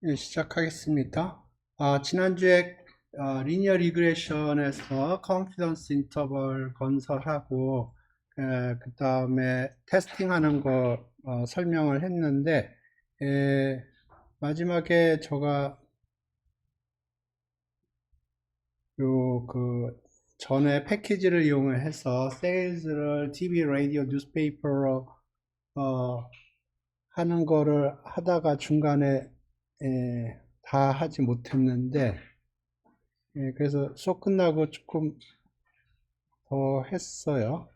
예, 시작하겠습니다. 지난주에 리니어 리그레션에서 컨피던스 인터벌 건설하고 그 다음에 테스팅하는 거 설명을 했는데 마지막에 제가 요 전에 패키지를 이용해서 세일즈를 TV, 라디오, 뉴스페이퍼로 하는 거를 하다가 중간에 다 하지 못했는데 그래서 수업 끝나고 조금 더 했어요.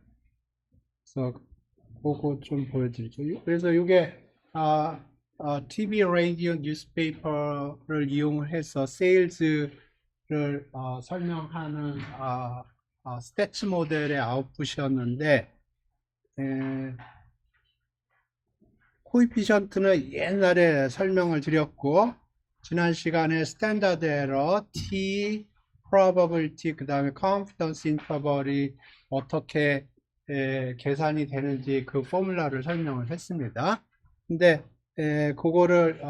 그래서 그거 좀 보여드리죠. 그래서 이게 TV, 라디오, 뉴스페이퍼를 이용해서 세일즈를 설명하는 스태츠 모델의 아웃풋이었는데 코이피션트는 옛날에 설명을 드렸고 지난 시간에 스탠다드 에러, T, probability, 그 다음에 confidence interval이 어떻게 계산이 되는지 그 포뮬라를 설명을 했습니다. 근데 그거를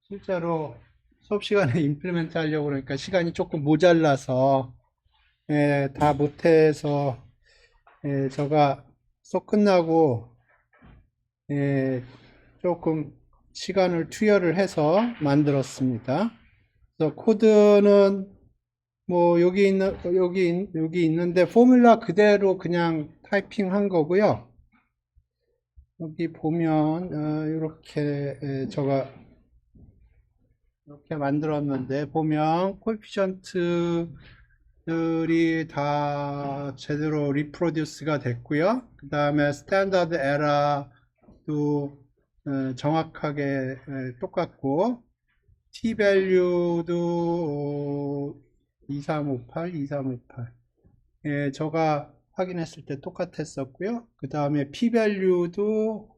실제로 수업 시간에 임플리멘트 하려고 그러니까 시간이 조금 모자라서 다 못해서 제가 수업 끝나고 조금 시간을 투여를 해서 만들었습니다. 그래서 코드는 뭐 여기 있는데 포뮬라 그대로 그냥 타이핑한 거고요. 여기 보면 이렇게 제가 이렇게 만들었는데 보면 코에피션트들이 다 제대로 리프로듀스가 됐고요. 그 다음에 스탠다드 에러도 정확하게 똑같고 t 밸류도 2358, 2358. 예, 제가 확인했을 때 똑같았었고요. 그 다음에 p 밸류도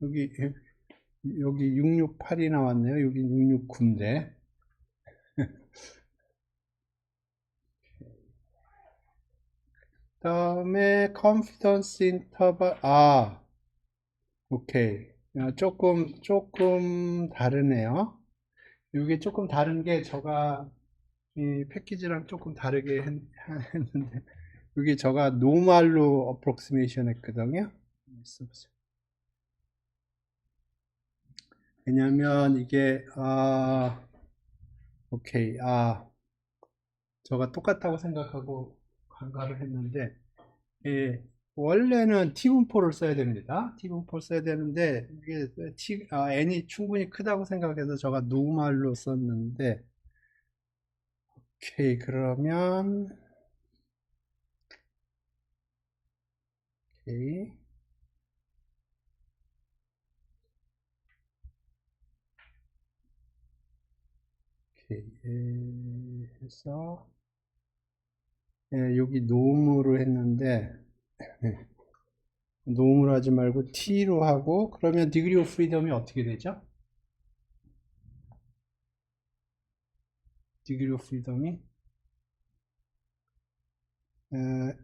여기 668이 나왔네요. 여기 669인데. 그 다음에 confidence interval 오케이. 조금 다르네요. 이게 조금 다른 게 제가 이 패키지랑 조금 다르게 했는데 여기 제가 노말로 어프록시메이션 했거든요. 왜냐면 이게 오케이 제가 똑같다고 생각하고 간과를 했는데 원래는 T분포를 써야 됩니다. T분포를 써야 되는데 이게 n이 충분히 크다고 생각해서 제가 노말로 썼는데 오케이 그러면 오케이 해서 여기 놈으로 했는데 놈으로 하지 말고 t로 하고 그러면 디그리 오브 프리덤이 어떻게 되죠? 디그리 오브 프리덤이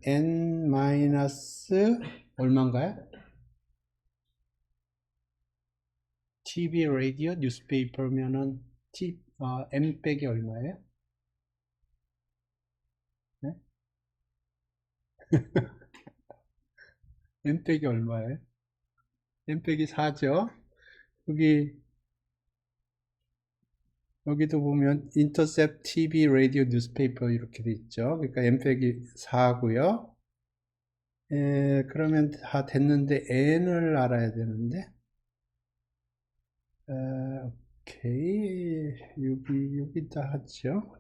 n 마이너스 얼마인가요? TV, 라디오, 뉴스페이퍼면은 m 빼기 얼마예요? 네? m 빼기 얼마예요? m 빼기 4죠. 여기도 보면 인터셉트, TV, 라디오, 뉴스페이퍼 이렇게 돼 있죠. 그러니까 m 빼기 4고요. 그러면 다 됐는데 n을 알아야 되는데 오케이 여기다 하죠.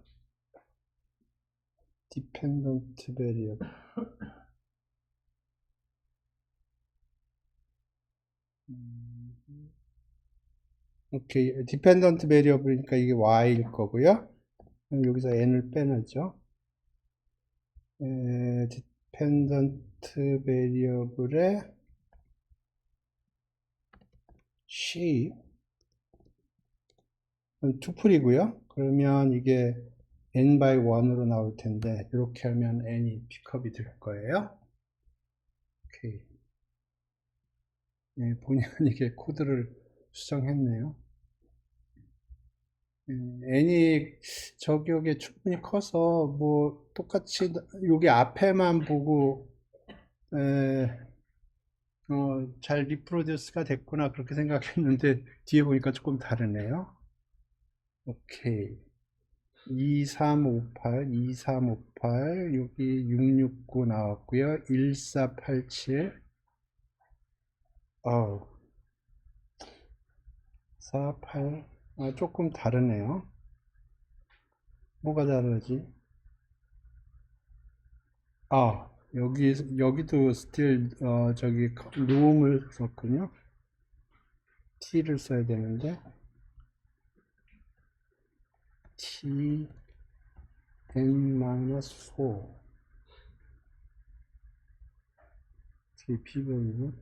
dependent variable 오케이 dependent variable이니까 이게 y일 거고요. 여기서 n을 빼내죠. dependent variable의 shape 투풀이고요. 그러면 이게 n by 1으로 나올 텐데 이렇게 하면 n이 픽업이 될 거예요. 오케이. 본의 아니게 코드를 수정했네요. n이 저기에 충분히 커서 뭐 똑같이 여기 앞에만 보고 잘 리프로듀스가 됐구나 그렇게 생각했는데 뒤에 보니까 조금 다르네요. 오케이. 2358, 2358, 여기 669 나왔고요. 1487, 48, 조금 다르네요. 뭐가 다르지? 여기도 스틸, 저기, 로움을 썼군요. T를 써야 되는데, T, N-4, B번이고,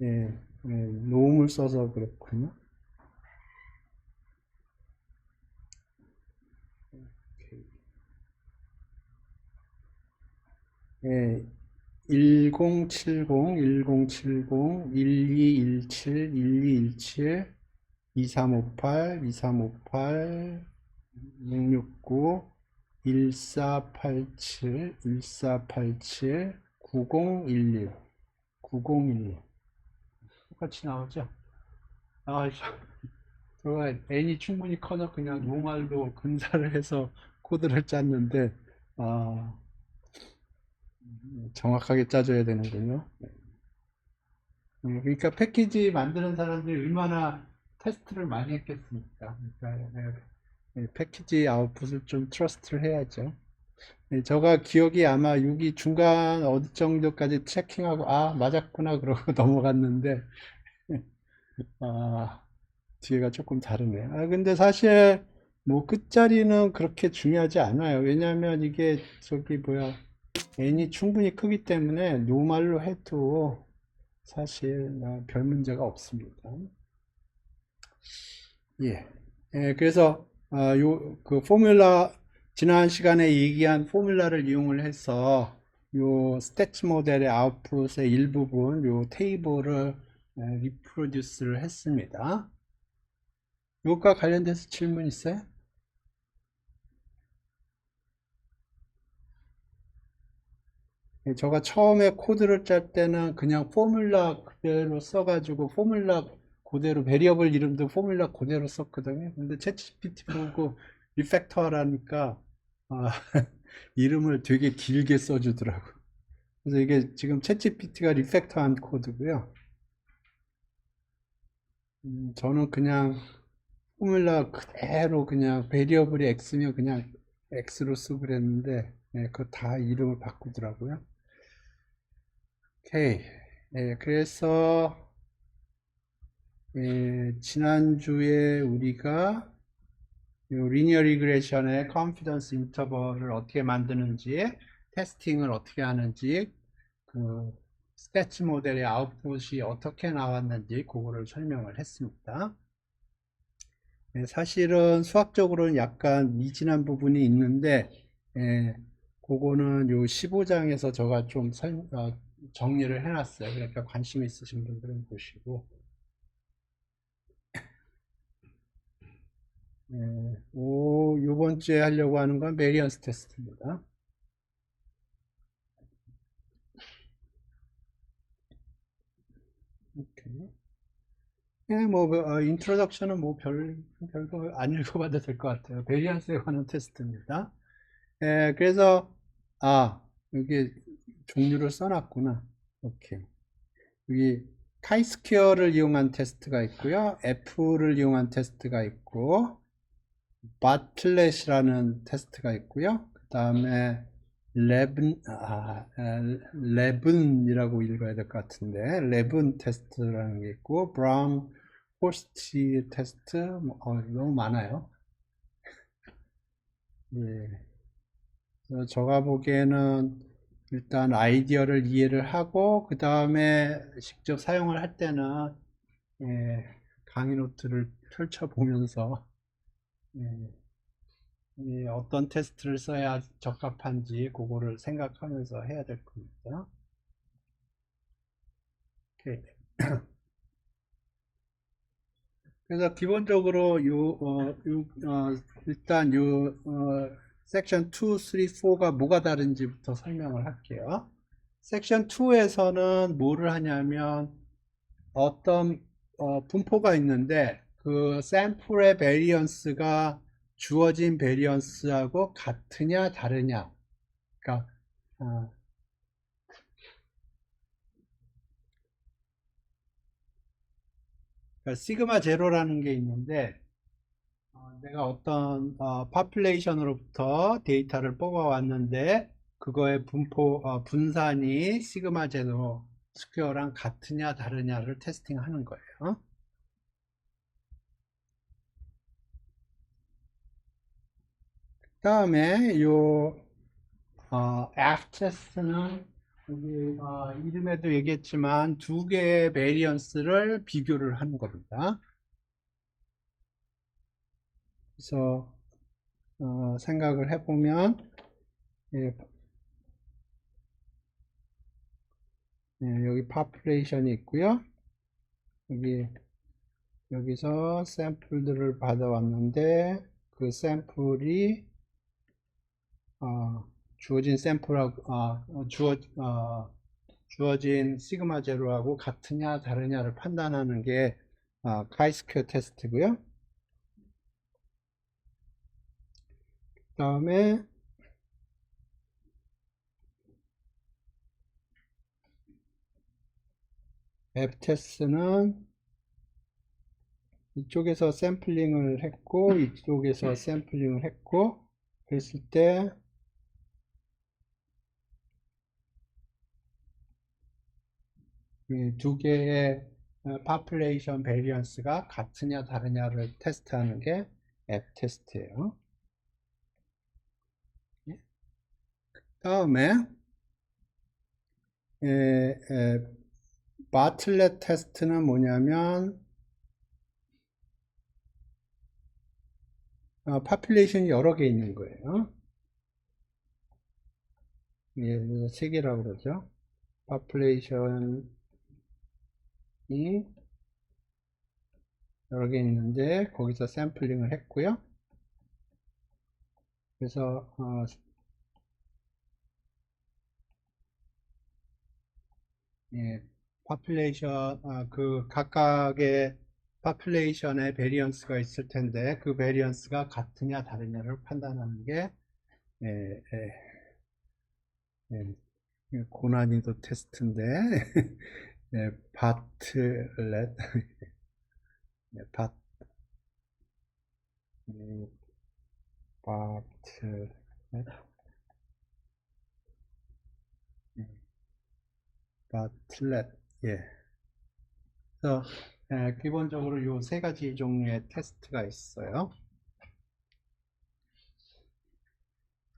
예, 로움을 써서 그렇군요. 예, 1070, 1070, 1217, 1217, 2358, 2358, 669, 1487, 1487, 9011, 9011. 똑같이 나오죠? 아, 저가 n이 충분히 커서 그냥 노말로 근사를 해서 코드를 짰는데, 아, 정확하게 짜줘야 되는군요. 그러니까 패키지 만드는 사람들이 얼마나 테스트를 많이 했겠습니까? 그러니까 패키지 아웃풋을 좀 트러스트를 해야죠. 저가 기억이 아마 여기 중간 어디 정도까지 체킹하고 맞았구나 그러고 넘어갔는데 아, 뒤에가 조금 다르네요. 근데 사실 뭐 끝자리는 그렇게 중요하지 않아요. 왜냐하면 이게 저기 뭐야 n이 충분히 크기 때문에 노말로 해도 사실 별 문제가 없습니다. 예. 그래서 그 포뮬라 지난 시간에 얘기한 포뮬라를 이용을 해서 요 스태츠 모델의 아웃풋의 일부분 요 테이블을 리프로듀스를 했습니다. 요것과 관련돼서 질문 있어요? 제가 처음에 코드를 짤 때는 그냥 포뮬라 그대로 써가지고 포뮬라 그대로 베리어블 이름도 포뮬라 그대로 썼거든요. 근데 챗GPT 보고 리팩터라니까 아, 이름을 되게 길게 써주더라고. 그래서 이게 지금 챗GPT가 리팩터한 코드고요. 저는 그냥 포뮬라 그대로 그냥 베리어블이 x면 그냥 x로 쓰고 그랬는데 그거 다 이름을 바꾸더라고요. 오케이. 그래서 지난주에 우리가 리니어 리그레션의 컨피던스 인터벌을 어떻게 만드는지, 테스팅을 어떻게 하는지, 그 스태츠 모델의 아웃풋이 어떻게 나왔는지 그거를 설명을 했습니다. 사실은 수학적으로는 약간 미진한 부분이 있는데 그거는 요 15장에서 제가 좀 정리를 해놨어요. 그러니까 관심 있으신 분들은 보시고 요번 주에 하려고 하는 건 메리언스 테스트입니다. 오케이. 인트로덕션은 별거 안 읽어봐도 될 것 같아요. 베리언스에 관한 테스트입니다. 그래서, 여기 종류를 써놨구나. 오케이. 여기 카이스퀘어를 이용한 테스트가 있고요. F를 이용한 테스트가 있고, 바틀렛이라는 테스트가 있고요. 그 다음에 레븐이라고 읽어야 될 것 같은데 레븐 테스트라는 게 있고 브라운 호스티 테스트 너무 많아요. 예. 제가 보기에는 일단 아이디어를 이해를 하고 그 다음에 직접 사용을 할 때는 강의 노트를 펼쳐보면서 어떤 테스트를 써야 적합한지 그거를 생각하면서 해야 될 겁니다. 오케이. 그래서 기본적으로 일단 섹션 2, 3, 4가 뭐가 다른지부터 설명을 할게요. 섹션 2에서는 뭐를 하냐면 어떤 분포가 있는데 그 샘플의 베리언스가 주어진 베리언스하고 같으냐 다르냐. 그러니까 어, 시그마 제로라는 게 있는데 내가 어떤 파퓰레이션으로부터 데이터를 뽑아왔는데 그거의 분산이 시그마 제로 스퀘어랑 같으냐 다르냐를 테스팅하는 거예요. 그다음에 요 F 테스트는 여기 이름에도 얘기했지만 두 개의 베리언스를 비교를 하는 겁니다. 그래서 생각을 해보면 예, 여기 파퓰레이션이 있고요. 여기서 샘플들을 받아왔는데 그 샘플이 주어진 샘플하고 주어진 시그마 제로하고 같으냐 다르냐를 판단하는 게 카이스퀘어 테스트고요. 그 다음에 앱 테스트는 이쪽에서 샘플링을 했고 이쪽에서 샘플링을 했고 그랬을 때 두 개의 파퓰레이션 베리언스가 같으냐 다르냐를 테스트하는 게 앱 테스트예요. 다음에 바틀렛 테스트는 뭐냐면 파퓰레이션이 여러 개 있는 거예요. 세 개라고 그러죠. 파퓰레이션이 여러 개 있는데 거기서 샘플링을 했고요. 그래서 파퓰레이션 그 각각의 파퓰레이션의 베리언스가 있을 텐데 그 베리언스가 같으냐 다르냐를 판단하는 게 예, 고난이도 테스트인데 바틀렛 바, 바틀렛 바틀렛 예. 그래서 기본적으로 요 세 가지 종류의 테스트가 있어요.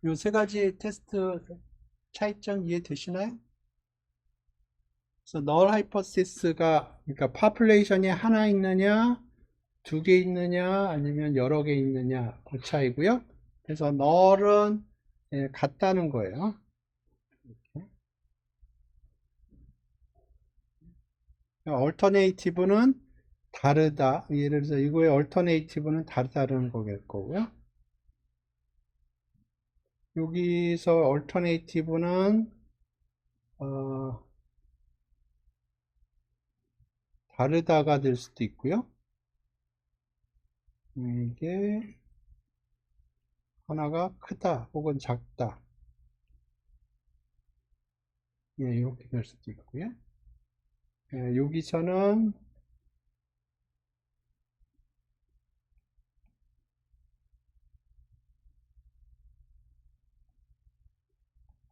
요 세 가지 테스트 차이점 이해되시나요? 그래서 널 하이퍼시스가 그러니까 파퓰레이션이 하나 있느냐, 두 개 있느냐, 아니면 여러 개 있느냐 그 차이고요. 그래서 널은 같다는 거예요. 얼터네이티브는 다르다. 예를 들어서 이거의 얼터네이티브는 다르다는 거고요. 여기서 얼터네이티브는 다르다가 될 수도 있고요. 이게 하나가 크다 혹은 작다. 이렇게 될 수도 있고요. 여기서는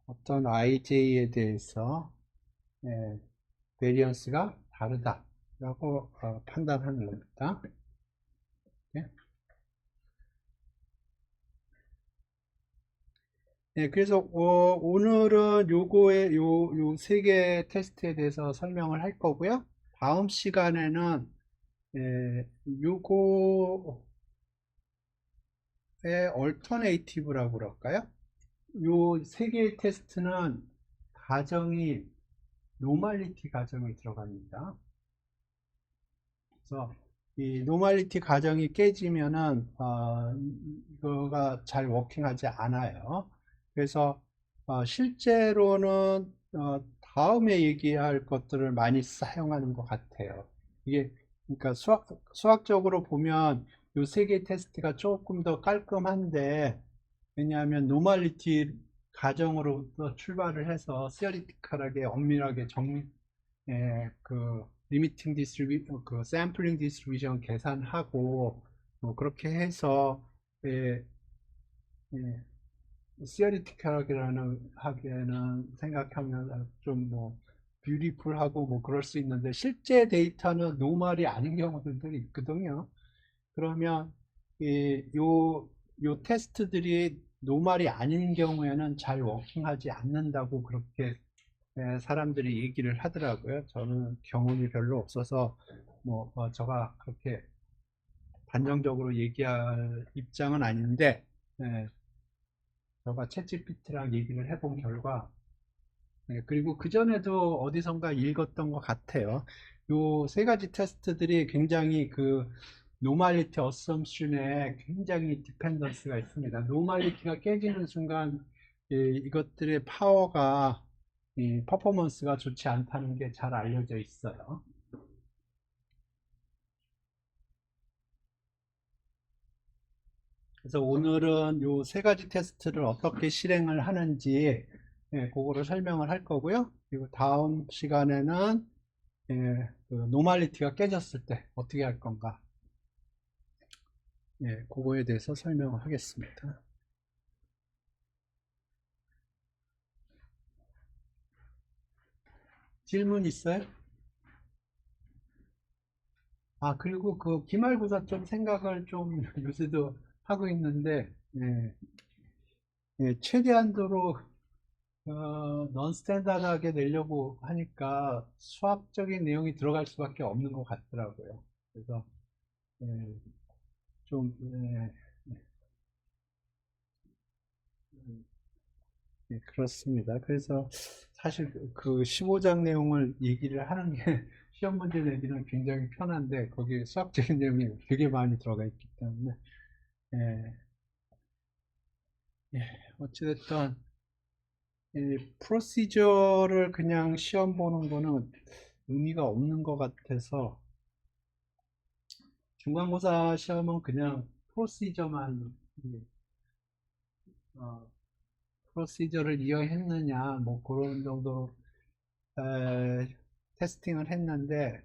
어떤 IJ에 대해서 베리언스가 다르다라고 판단하는 겁니다. 그래서 오늘은 요 세 개 테스트에 대해서 설명을 할 거고요. 다음 시간에는 요거의 얼터네이티브라고 그럴까요? 요 세 개의 테스트는 노멀리티 가정이 들어갑니다. 그래서 이 노멀리티 가정이 깨지면은 이거가 잘 워킹하지 않아요. 그래서 실제로는 다음에 얘기할 것들을 많이 사용하는 것 같아요. 이게 그러니까 수학적으로 보면 이 세 개 테스트가 조금 더 깔끔한데, 왜냐하면 노멀리티 가정으로부터 출발을 해서 시어리티컬하게 엄밀하게 그 리미팅 디스트리뷰 그 샘플링 디스트리뷰션 계산하고 뭐 그렇게 해서 예, 시어리티컬하게는 하기에는 생각하면 좀 뭐 뷰티풀하고 뭐 그럴 수 있는데, 실제 데이터는 노멀이 아닌 경우들도 있거든요. 그러면 요 테스트들이 노멀이 아닌 경우에는 잘 워킹하지 않는다고 그렇게 사람들이 얘기를 하더라고요. 저는 경험이 별로 없어서 뭐 제가 그렇게 단정적으로 얘기할 입장은 아닌데, 제가 챗GPT랑 얘기를 해본 결과, 그리고 그전에도 어디선가 읽었던 것 같아요. 요 세 가지 테스트들이 굉장히 그 노멀리티 어썸션에 굉장히 디펜던스가 있습니다. 노멀리티가 깨지는 순간 이것들의 파워가, 이 퍼포먼스가 좋지 않다는 게 잘 알려져 있어요. 그래서 오늘은 요 세 가지 테스트를 어떻게 실행을 하는지 그거를 설명을 할 거고요. 그리고 다음 시간에는 그 노멀리티가 깨졌을 때 어떻게 할 건가, 그거에 대해서 설명을 하겠습니다. 질문 있어요? 그리고 그 기말고사 좀 생각을 좀 요새도 하고 있는데, 최대한도로 넌 스탠다드하게 내려고 하니까 수학적인 내용이 들어갈 수밖에 없는 것 같더라고요. 그래서 예, 좀 그렇습니다. 그래서 사실 그 15장 내용을 얘기를 하는 게 시험 문제 내기는 굉장히 편한데, 거기에 수학적인 내용이 되게 많이 들어가 있기 때문에 예, 예, 어찌됐든 이 프로시저를 그냥 시험 보는 거는 의미가 없는 것 같아서, 중간고사 시험은 그냥 프로시저만 어, 프로시저를 이해했느냐 뭐 그런 정도로 테스팅을 했는데,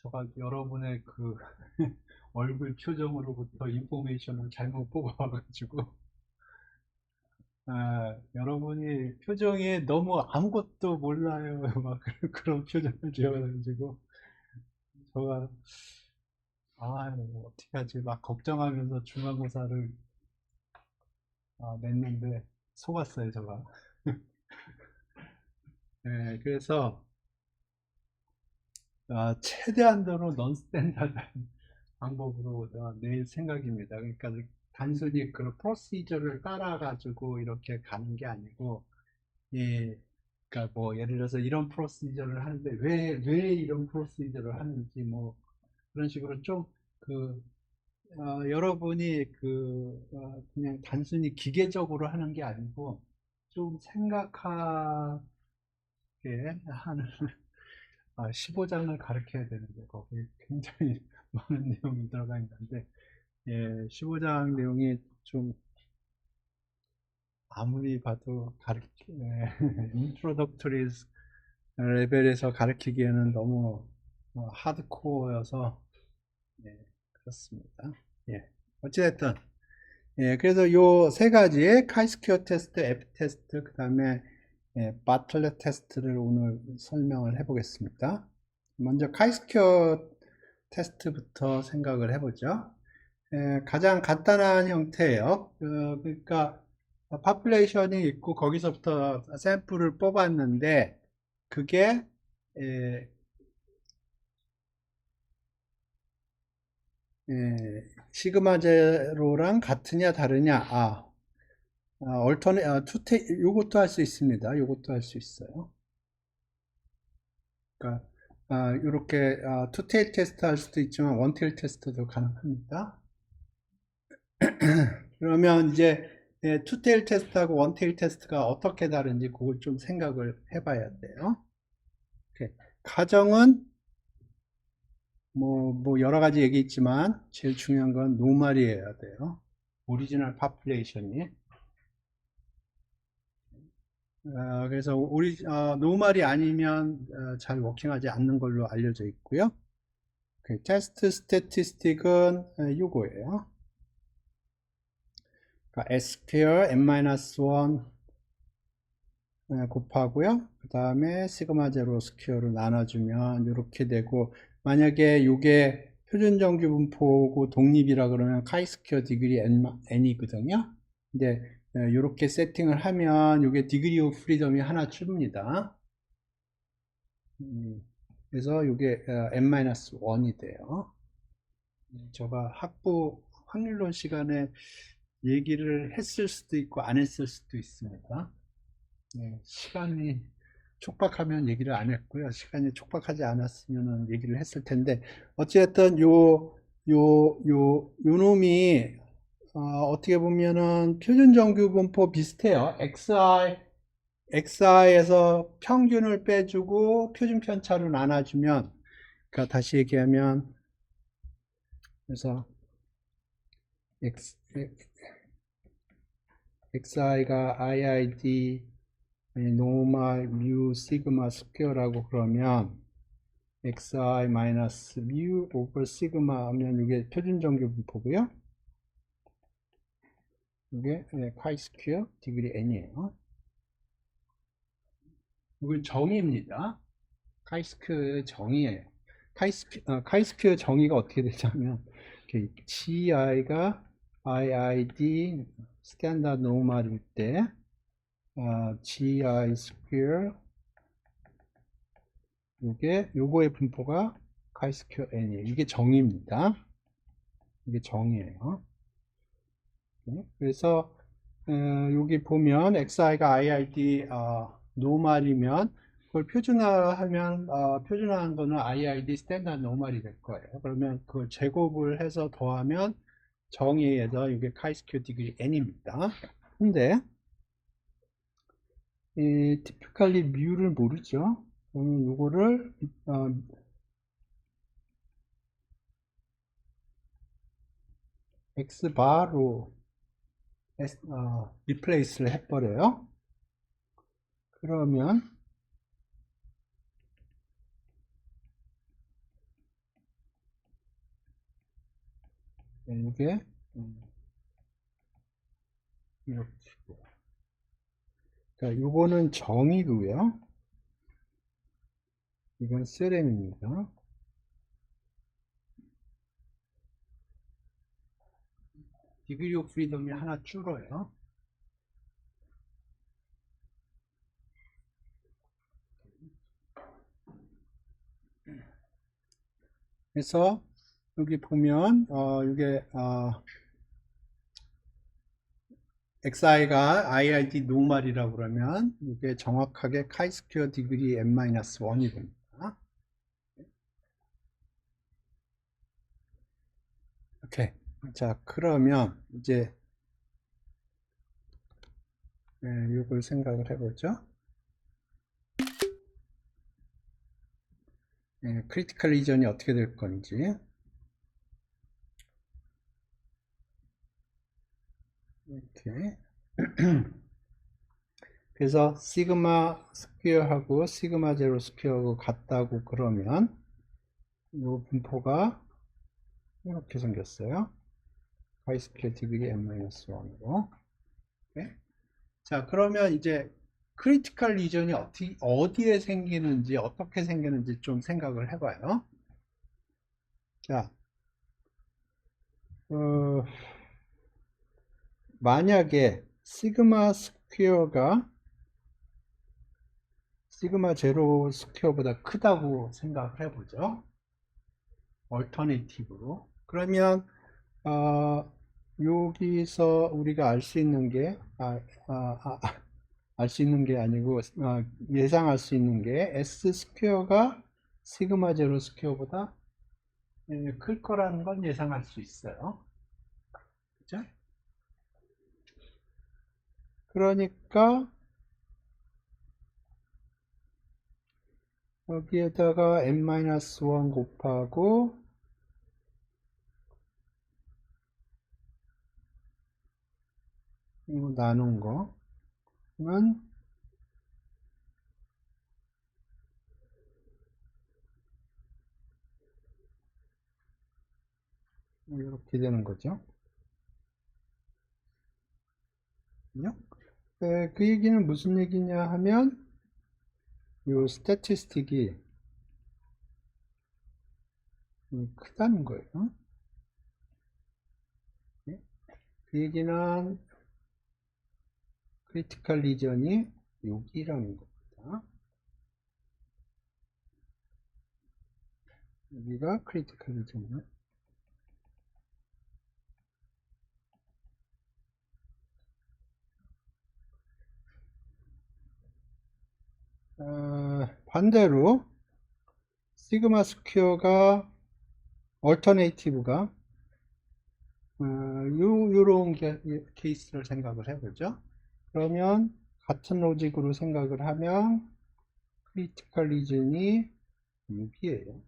제가 여러분의 그 얼굴 표정으로부터 인포메이션을 잘못 뽑아가지고 여러분이 표정에 너무 아무것도 몰라요 막 그런 표정을 지어가지고 제가 뭐 어떻게 하지 막 걱정하면서 중간고사를 냈는데 속았어요 제가. 그래서 최대한도로 넌스탠다드한 방법으로 낼 생각입니다. 그러니까 단순히 그 프로시저를 따라가지고 이렇게 가는 게 아니고, 그러니까 뭐 예를 들어서 이런 프로시저를 하는데 왜 이런 프로시저를 하는지 뭐 그런 식으로 좀 그, 여러분이 그냥 단순히 기계적으로 하는 게 아니고 좀 생각하게 하는 15장을 가르쳐야 되는데 거기 굉장히 많은 내용이 들어가 있는데, 15장 내용이 좀 아무리 봐도 인트로덕터리 레벨에서 가르치기에는 너무 하드코어여서 그렇습니다. 어찌됐든 그래서 요 세 가지 카이스큐어 테스트, F 테스트, 그 다음에 바틀렛 테스트를 오늘 설명을 해보겠습니다. 먼저 카이스큐어 테스트부터 생각을 해보죠. 가장 간단한 형태예요. 그러니까 파퓰레이션이 있고 거기서부터 샘플을 뽑았는데, 그게 에, 시그마 제로랑 같으냐 다르냐. 얼터네 요것도 할 수 있습니다. 요것도 할 수 있어요. 그러니까 이렇게 투테일 테스트 할 수도 있지만 원테일 테스트도 가능합니다. 그러면 이제 투테일 테스트하고 원테일 테스트가 어떻게 다른지 그걸 좀 생각을 해봐야 돼요. 오케이. 가정은 뭐 여러 가지 얘기 있지만 제일 중요한 건 노말이어야 돼요. 오리지널 파퓰레이션이. 그래서 노말이 아니면 잘 워킹하지 않는 걸로 알려져 있고요. 테스트 스태티스틱은 요거예요. 그러니까 S-square n-1 곱하고요. 그 다음에 시그마 제로 스퀘어로 나눠주면 이렇게 되고, 만약에 이게 표준정규 분포고 독립이라 그러면 카이스퀘어 디그리 n이거든요. 근데 이렇게 세팅을 하면 이게 디그리 오브 프리덤이 하나 줍니다. 그래서 이게 n-1이 돼요. 제가 학부 확률론 시간에 얘기를 했을 수도 있고 안 했을 수도 있습니다. 시간이 촉박하면 얘기를 안 했고요. 시간이 촉박하지 않았으면 얘기를 했을 텐데, 어쨌든 요 놈이 어떻게 보면은 표준정규 분포 비슷해요. XI에서 평균을 빼주고 표준 편차로 나눠주면, 그러니까 다시 얘기하면, 그래서 XI가 IID 노멀 뮤 시그마 스퀘어라고 그러면 xi 마이너스 뮤 오버 시그마 하면 이게 표준정규 분포고요. 이게 카이 스퀘어 디그리 n이에요. 이건 정의입니다. 카이 스퀘어의 정의예요. 카이 스퀘어 정의가 어떻게 되냐면 GI가 IID 스탠다드 노멀일 때 GI 스퀘어 요거의 분포가 카이스퀘어 n이에요. 이게 정의입니다. 이게 정의예요. 그래서 여기 보면 xi가 iid 노멀이면 그걸 표준화하면 표준화한 거는 iid 스탠다드 노멀이 될 거예요. 그러면 그걸 제곱을 해서 더하면 정의에서 이게 카이스퀘어 디그리 n입니다. 근데 typically 뮤를 모르죠. 그러면 요거를 x바로 리플레이스를 해버려요. 그러면 이게 이렇게, 그러니까 요거는 정이고요. 이건 세렘입니다. 디그리 오브 프리덤이 하나 줄어요. 그래서 여기 보면 이게 xi가 iid 노멀이라고 그러면 이게 정확하게 카이스퀘어 디그리 n-1이 됩니다. 오케이. 자, 그러면 이제 이걸 생각을 해보죠. 크리티컬 리전이 어떻게 될 건지. 이렇게. 그래서 시그마 스퀘어하고 시그마 제로 스퀘어하고 같다고 그러면 이 분포가 이렇게 생겼어요. 파이 스퀘어 디그리 n-1으로. 자, 그러면 이제 크리티컬 리전이 어디에 생기는지 어떻게 생기는지 좀 생각을 해봐요. 자, 만약에 시그마 스퀘어가 시그마 제로 스퀘어보다 크다고 생각을 해보죠. 얼터네이티브로. 그러면 여기서 우리가 알 수 있는 게 알 수 있는 게 아니고 예상할 수 있는 게 S 스퀘어가 시그마 제로 스퀘어보다 클 거라는 건 예상할 수 있어요. 그죠? 그러니까 여기에다가 n-1 곱하고 이거 나눈 거는 이렇게 되는 거죠. 그 얘기는 무슨 얘기냐 하면 이 스태티스틱이 크다는 거예요. 그 얘기는 크리티컬 리전이 여기라는 겁니다. 여기가 크리티컬 리전이에요. 반대로 시그마 스퀘어가 얼터네이티브가 요런 케이스를 생각을 해보죠. 그러면 같은 로직으로 생각을 하면 크리티컬 리전이 6이에요.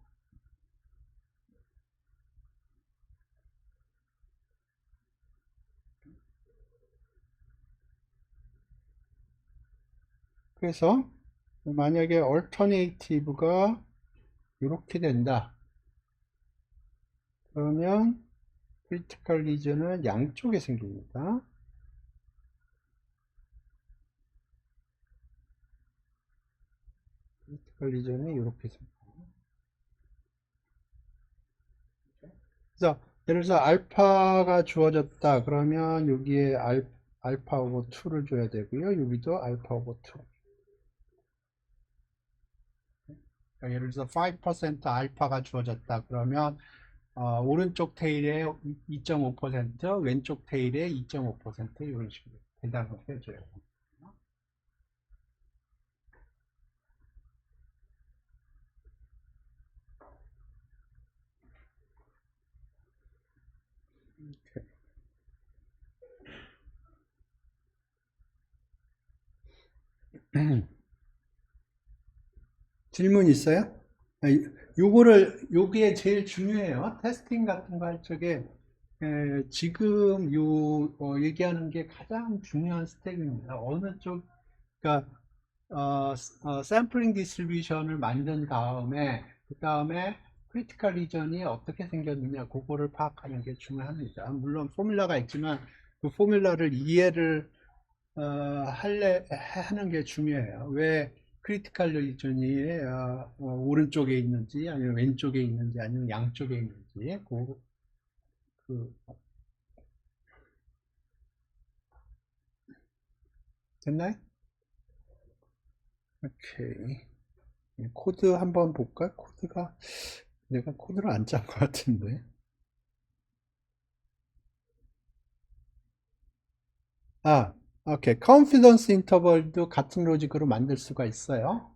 그래서 만약에 얼터네이티브가 이렇게 된다. 그러면 크리티컬 리전은 양쪽에 생깁니다. 크리티컬 리전이 이렇게 생깁니다. 그래서 예를 들어서 알파가 주어졌다. 그러면 여기에 알파 오버 2를 줘야 되고요. 여기도 알파 오버 2. 그러니까 예를 들어서 5% 알파가 주어졌다. 그러면 오른쪽 테일에 2.5%, 왼쪽 테일에 2.5% 이런 식으로 대답을 해줘요. 질문 있어요? 요게 제일 중요해요. 테스팅 같은 거 할 적에, 지금 얘기하는 게 가장 중요한 스텝입니다. 어느 쪽, 그러니까, 샘플링 디스트리뷰션을 만든 다음에, 그 다음에 크리티컬 리전이 어떻게 생겼느냐, 그거를 파악하는 게 중요합니다. 물론 포뮬라가 있지만, 그 포뮬라를 이해를 하는 게 중요해요. 왜 크리티컬 리전이 오른쪽에 있는지 아니면 왼쪽에 있는지 아니면 양쪽에 있는지 그 됐나요? 오케이. 코드 한번 볼까? 코드가 내가 코드를 안 짠 것 같은데. 오케이. 컨피던스 인터벌도 같은 로직으로 만들 수가 있어요.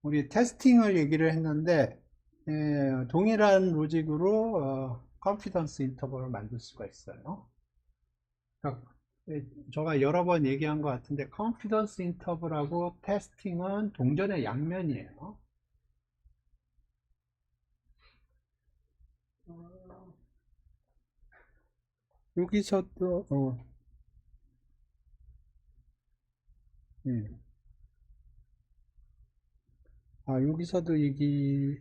우리 테스팅을 얘기를 했는데 동일한 로직으로 컨피던스 인터벌을 만들 수가 있어요. 그러니까 제가 여러 번 얘기한 것 같은데 컨피던스 인터벌하고 테스팅은 동전의 양면이에요. 여기서도 예. 여기서도 얘기한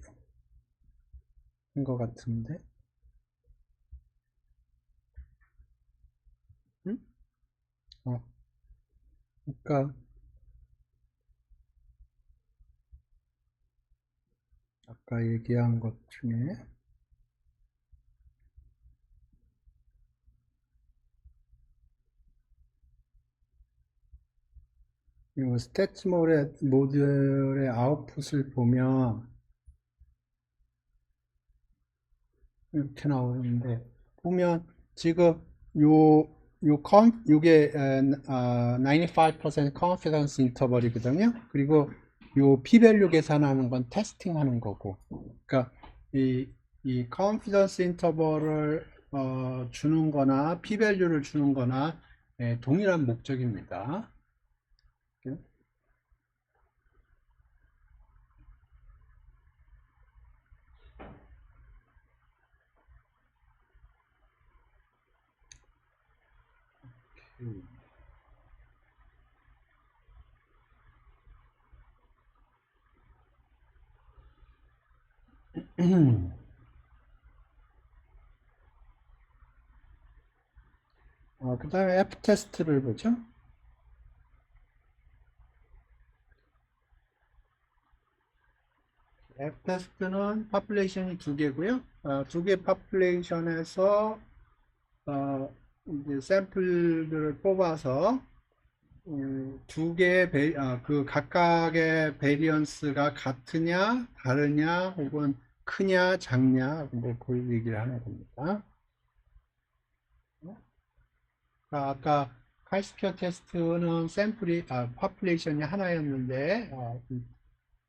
것 같은데 응? 그러니까 아까 얘기한 것 중에 이 스태츠 모델의 아웃풋을 보면 이렇게 나오는데 보면 지금 요게 95% confidence interval이거든요. 그리고 요 p-value 계산하는 건 테스팅 하는 거고, 그러니까 이 confidence interval을 주는 거나 p-value를 주는 거나 동일한 목적입니다. 그 다음에 F 테스트를 보죠. F 테스트는 파퓰레이션이 두 개고요. 두 개 파퓰레이션에서 이제 샘플들을 뽑아서 두 개의 그 각각의 베리언스가 같으냐, 다르냐, 혹은 크냐, 작냐, 뭐 그 얘기를 하는 겁니다. 아까 카이스큐어 테스트는 파퓰레이션이 하나였는데,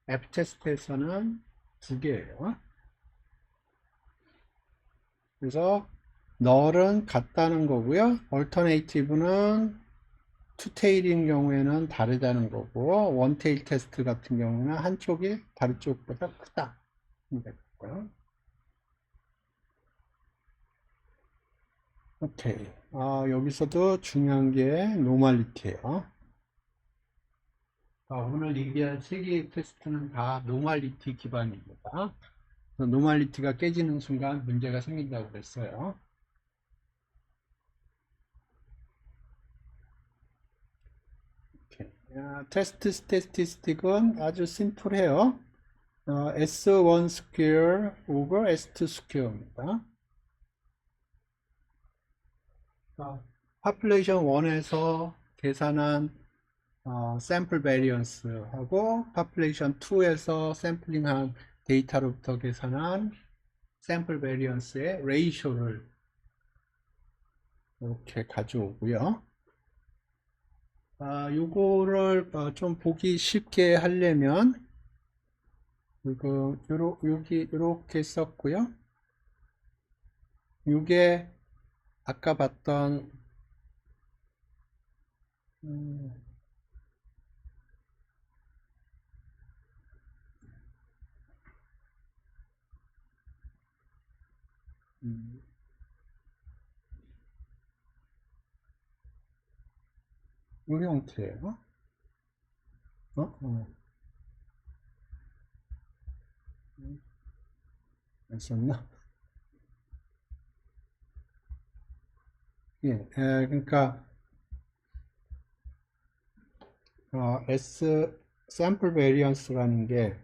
F 테스트에서는 두 개예요. 그래서 널은 같다는 거고요. 얼터네이티브는 투테일인 경우에는 다르다는 거고, 원테일 테스트 같은 경우는 한쪽이 다른 쪽보다 크다. 오케이. 여기서도 중요한 게 노멀리티예요. 오늘 얘기한 세 개의 테스트는 다 노멀리티 기반입니다. 노멀리티가 깨지는 순간 문제가 생긴다고 그랬어요. 테스트 스태티스틱은 아주 심플해요. S1 square over S2 square입니다. population 1에서 계산한 샘플 베리언스하고 population 2에서 샘플링한 데이터로부터 계산한 샘플 베리언스의 레이쇼를 이렇게 가져오고요. 요거를 좀 보기 쉽게 하려면 여기 이렇게 썼고요. 요게 아까 봤던 이 형태예요. 안 썼나? 예, 그러니까 S sample variance라는 게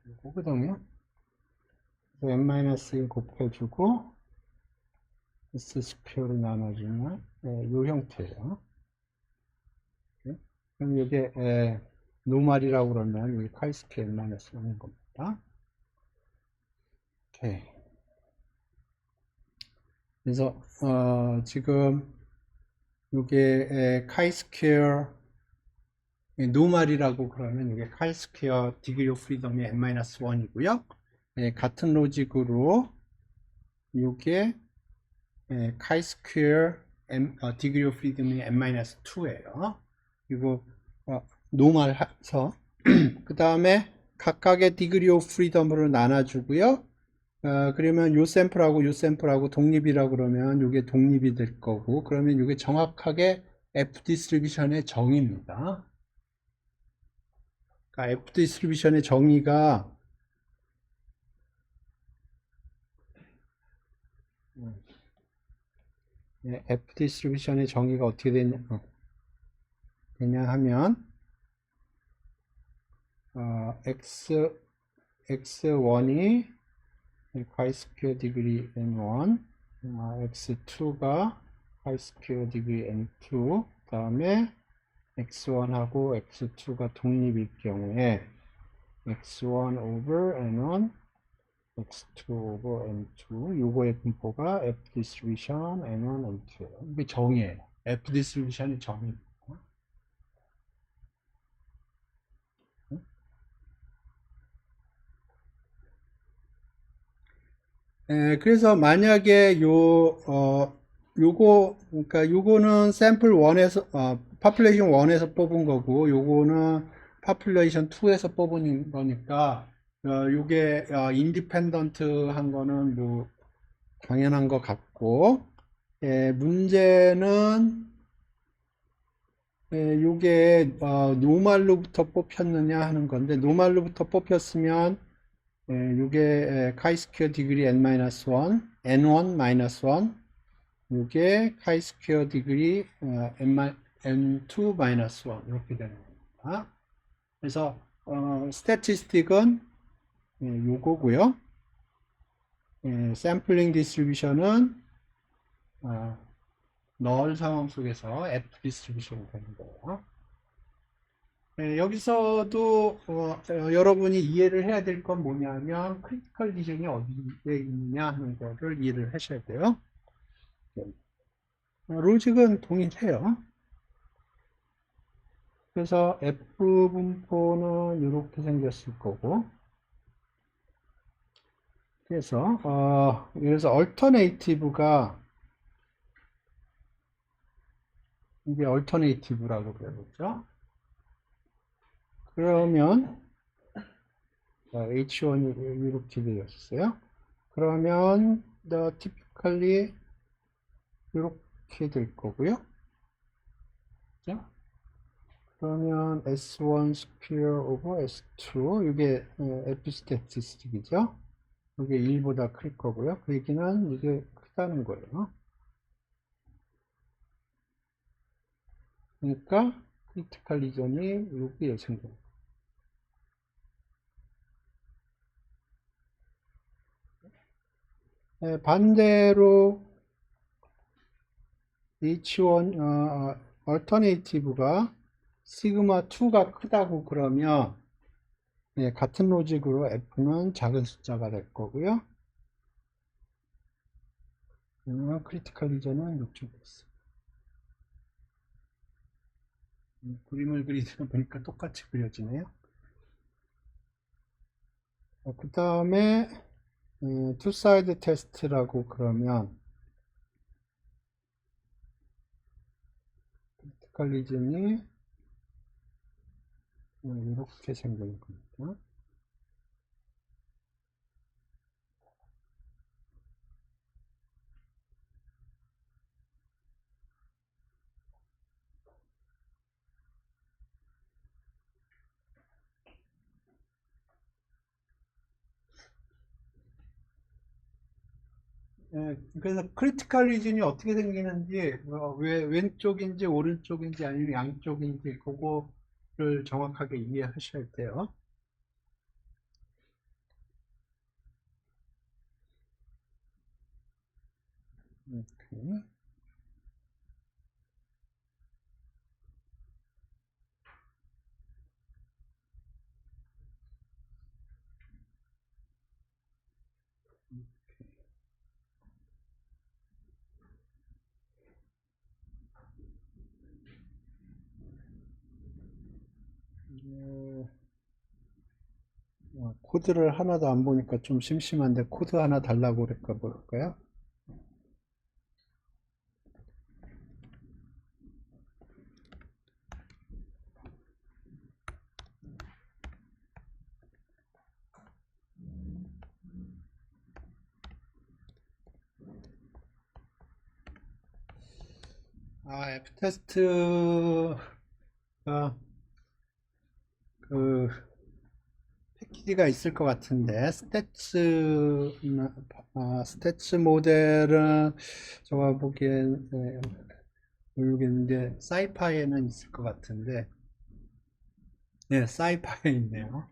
이거거든요. n-1 곱해주고 S 스퀘어로 나눠주면 이 형태예요. 그럼 이게 노말이라고 그러면 이 카이스케 n-1는 겁니다. 오케이. 그래서 지금 이게 카이스퀘어 노말이라고 그러면 이게 카이스퀘어 디그리 오브 프리덤이 n-1이고요. 같은 로직으로 이게 카이스퀘어 디그리 오브 프리덤이 n-2예요. 이거 노말 해서 그 다음에 각각의 디그리 오브 프리덤으로 나눠주고요. 그러면 요 샘플하고 요 샘플하고 독립이라고 그러면 이게 독립이 될 거고, 그러면 이게 정확하게 F 디스트리뷰션의 정의입니다. 그러니까 F 디스트리뷰션의 정의가 F 디스트리뷰션의 정의가 어떻게 되냐 하면 x1이 카이스퀘어 디그리 n1, x2가 카이스퀘어 디그리 n2, 그 다음에 x1하고 x2가 독립일 경우에 x1 over n1 x2 over n2 요거의 분포가 f distribution n1 n2예요. 이게 정의예요. f distribution이 정의입니다. 그래서 만약에 그러니까 요거는 샘플 1에서, population 1에서 뽑은 거고, 요거는 population 2에서 뽑은 거니까, 요게, independent 한 거는 뭐, 당연한 것 같고, 문제는, 요게, 노말로부터 뽑혔느냐 하는 건데, 노말로부터 뽑혔으면, 요게 chi-square 디그리 n-1, n1-1, 요게 chi-square 디그리 n2-1 이렇게 되는 겁니다. 그래서 스태티스틱은 요거고요. 샘플링 디스트리뷰션은 널 상황 속에서 F 디스트리뷰션이 되는 거예요. 여기서도 여러분이 이해를 해야 될 건 뭐냐면 크리티컬 리전이 어디에 있느냐 하는 거를 이해를 하셔야 돼요. 로직은 동일해요. 그래서 F 분포는 이렇게 생겼을 거고, 그래서 얼터네이티브가 이게 얼터네이티브라고 그러죠. 그러면 H1이 이렇게 되었어요. 그러면 typically 이렇게 될 거고요. 그죠? 그러면 S1 square over S2 이게 에피스태티스틱이죠. 이게 1보다 클 거고요. 그 얘기는 이게 크다는 거예요. 그러니까 크리티컬 리전이 여기에 생깁니다. 반대로 H1 얼터네이티브가 시그마 2가 크다고 그러면 같은 로직으로 F는 작은 숫자가 될 거고요. 그러면 크리티컬 리전은 이쪽에 있어요. 그림을 그리다 보니까 똑같이 그려지네요. 그 다음에 투 사이드 테스트라고 그러면 크리티컬 리전이 이렇게 생기는 겁니다. 그래서 크리티컬 리전이 어떻게 생기는지, 왜 왼쪽인지 오른쪽인지 아니면 양쪽인지 그거를 정확하게 이해하셔야 돼요. 이렇게. 코드를 하나도 안 보니까 좀 심심한데 코드 하나 달라고 그럴까 볼까요? F테스트가 그 패키지가 있을 것 같은데 스태츠 모델은 제가 보기엔 모르겠는데 사이파이에는 있을 것 같은데 사이파이에 있네요.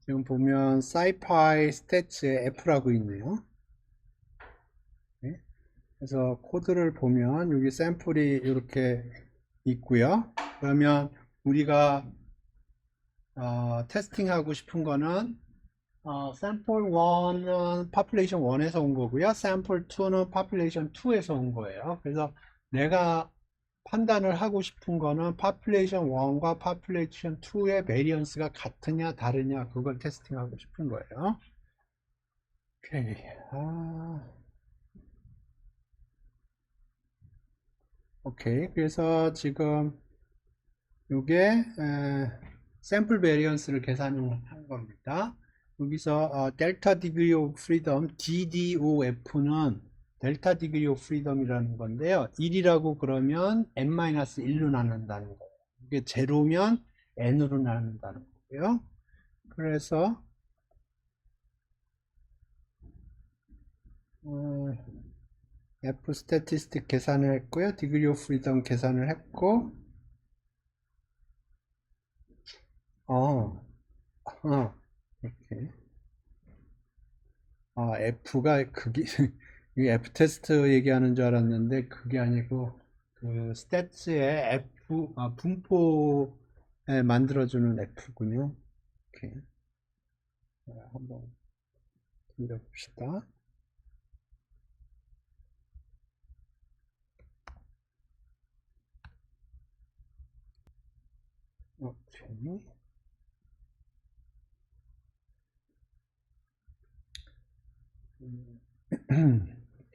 지금 보면 사이파이 스태츠에 F라고 있네요. 그래서 코드를 보면 여기 샘플이 이렇게 있고요. 그러면 우리가 테스팅하고 싶은 거는 샘플 1은 population 1에서 온 거고요. 샘플 2는 population 2에서 온 거예요. 그래서 내가 판단을 하고 싶은 거는 population 1과 population 2의 베리언스가 같으냐 다르냐 그걸 테스팅하고 싶은 거예요. 오케이. 오케이. 그래서 지금 이게 샘플 베리언스를 계산한 겁니다. 여기서 델타 디그리 오브 프리덤 DDOF는 델타 디그리 오브 프리덤이라는 건데요. 1이라고 그러면 n-1로 나눈다는 거예요. 이게 제로면 n으로 나눈다는 거고요. 그래서 F 스태티스틱 계산을 했고요. 디그리 오브 프리덤 계산을 했고 어, 이렇게 F가 그게 이 F 테스트 얘기하는 줄 알았는데 그게 아니고 그 스태츠의 F 분포에 만들어주는 F군요. 이렇게 한번 돌려봅시다. 오케이.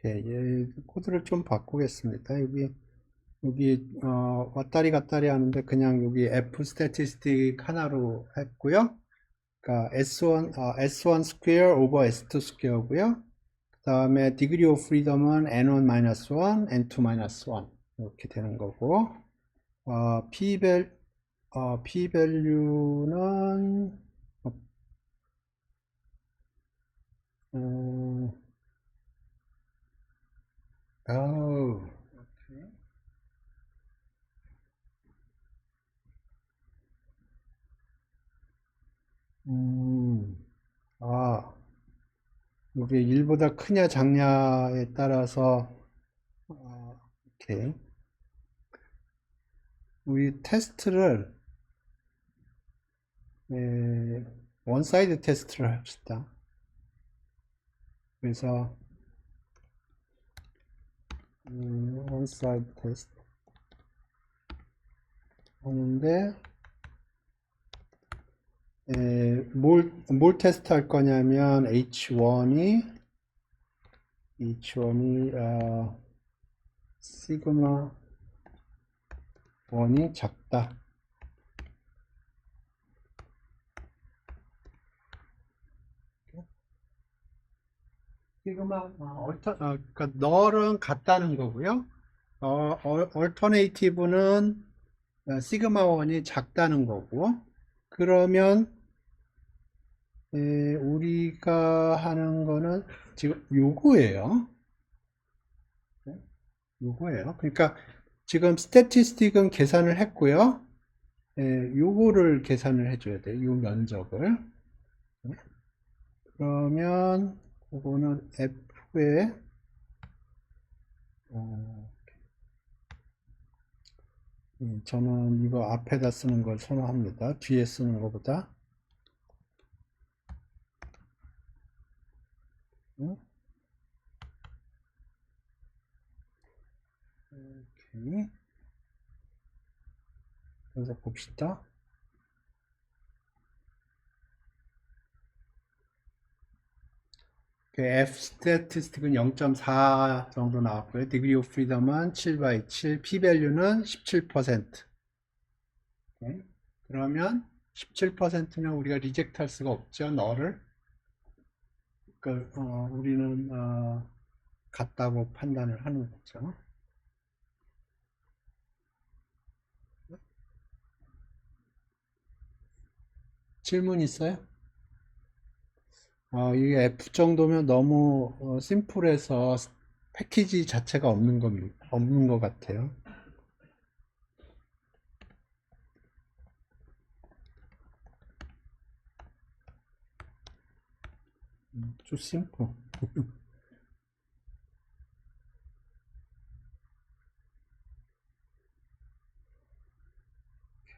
오케이. 코드를 좀 바꾸겠습니다. 여기 왔다리 갔다리 하는데 그냥 여기 F 스태티스틱 하나로 했고요. 그러니까 S1 스퀘어 오버 S2 스퀘어고요. 그 다음에 degree of freedom은 n1-1, n2-1 이렇게 되는 거고 p-value는 음, 어우, 음, 아, 이게 1보다 크냐 작냐에 따라서 이렇게 우리 테스트를 원사이드 테스트를 합시다. 그래서 원사이드 테스트 하는데 뭘 테스트 할 거냐면 H1이 시그마 1이 작다. 시그마 그러니까 널은 같다는 거고요. 얼터네이티브는 시그마 1이 작다는 거고. 그러면 우리가 하는 거는 지금 요거예요. 요거예요. 그러니까 지금 스태티스틱은 계산을 했고요. 요거를 계산을 해줘야 돼요. 요 면적을. 그러면 그거는 F에 저는 이거 앞에다 쓰는 걸 선호합니다. 뒤에 쓰는 것보다. 오케이. 그래서 봅시다. F 스태티스틱은 0.4 정도 나왔고요. 디그리 오브 프리덤은 7/7, p-value는 17%. 오케이. 그러면 17%면 우리가 리젝트 할 수가 없죠. 너를. 그러니까 우리는 같다고 판단을 하는 거죠. 질문 있어요? 이게 F 정도면 너무 심플해서 패키지 자체가 없는 것 같아요. 좀 심플.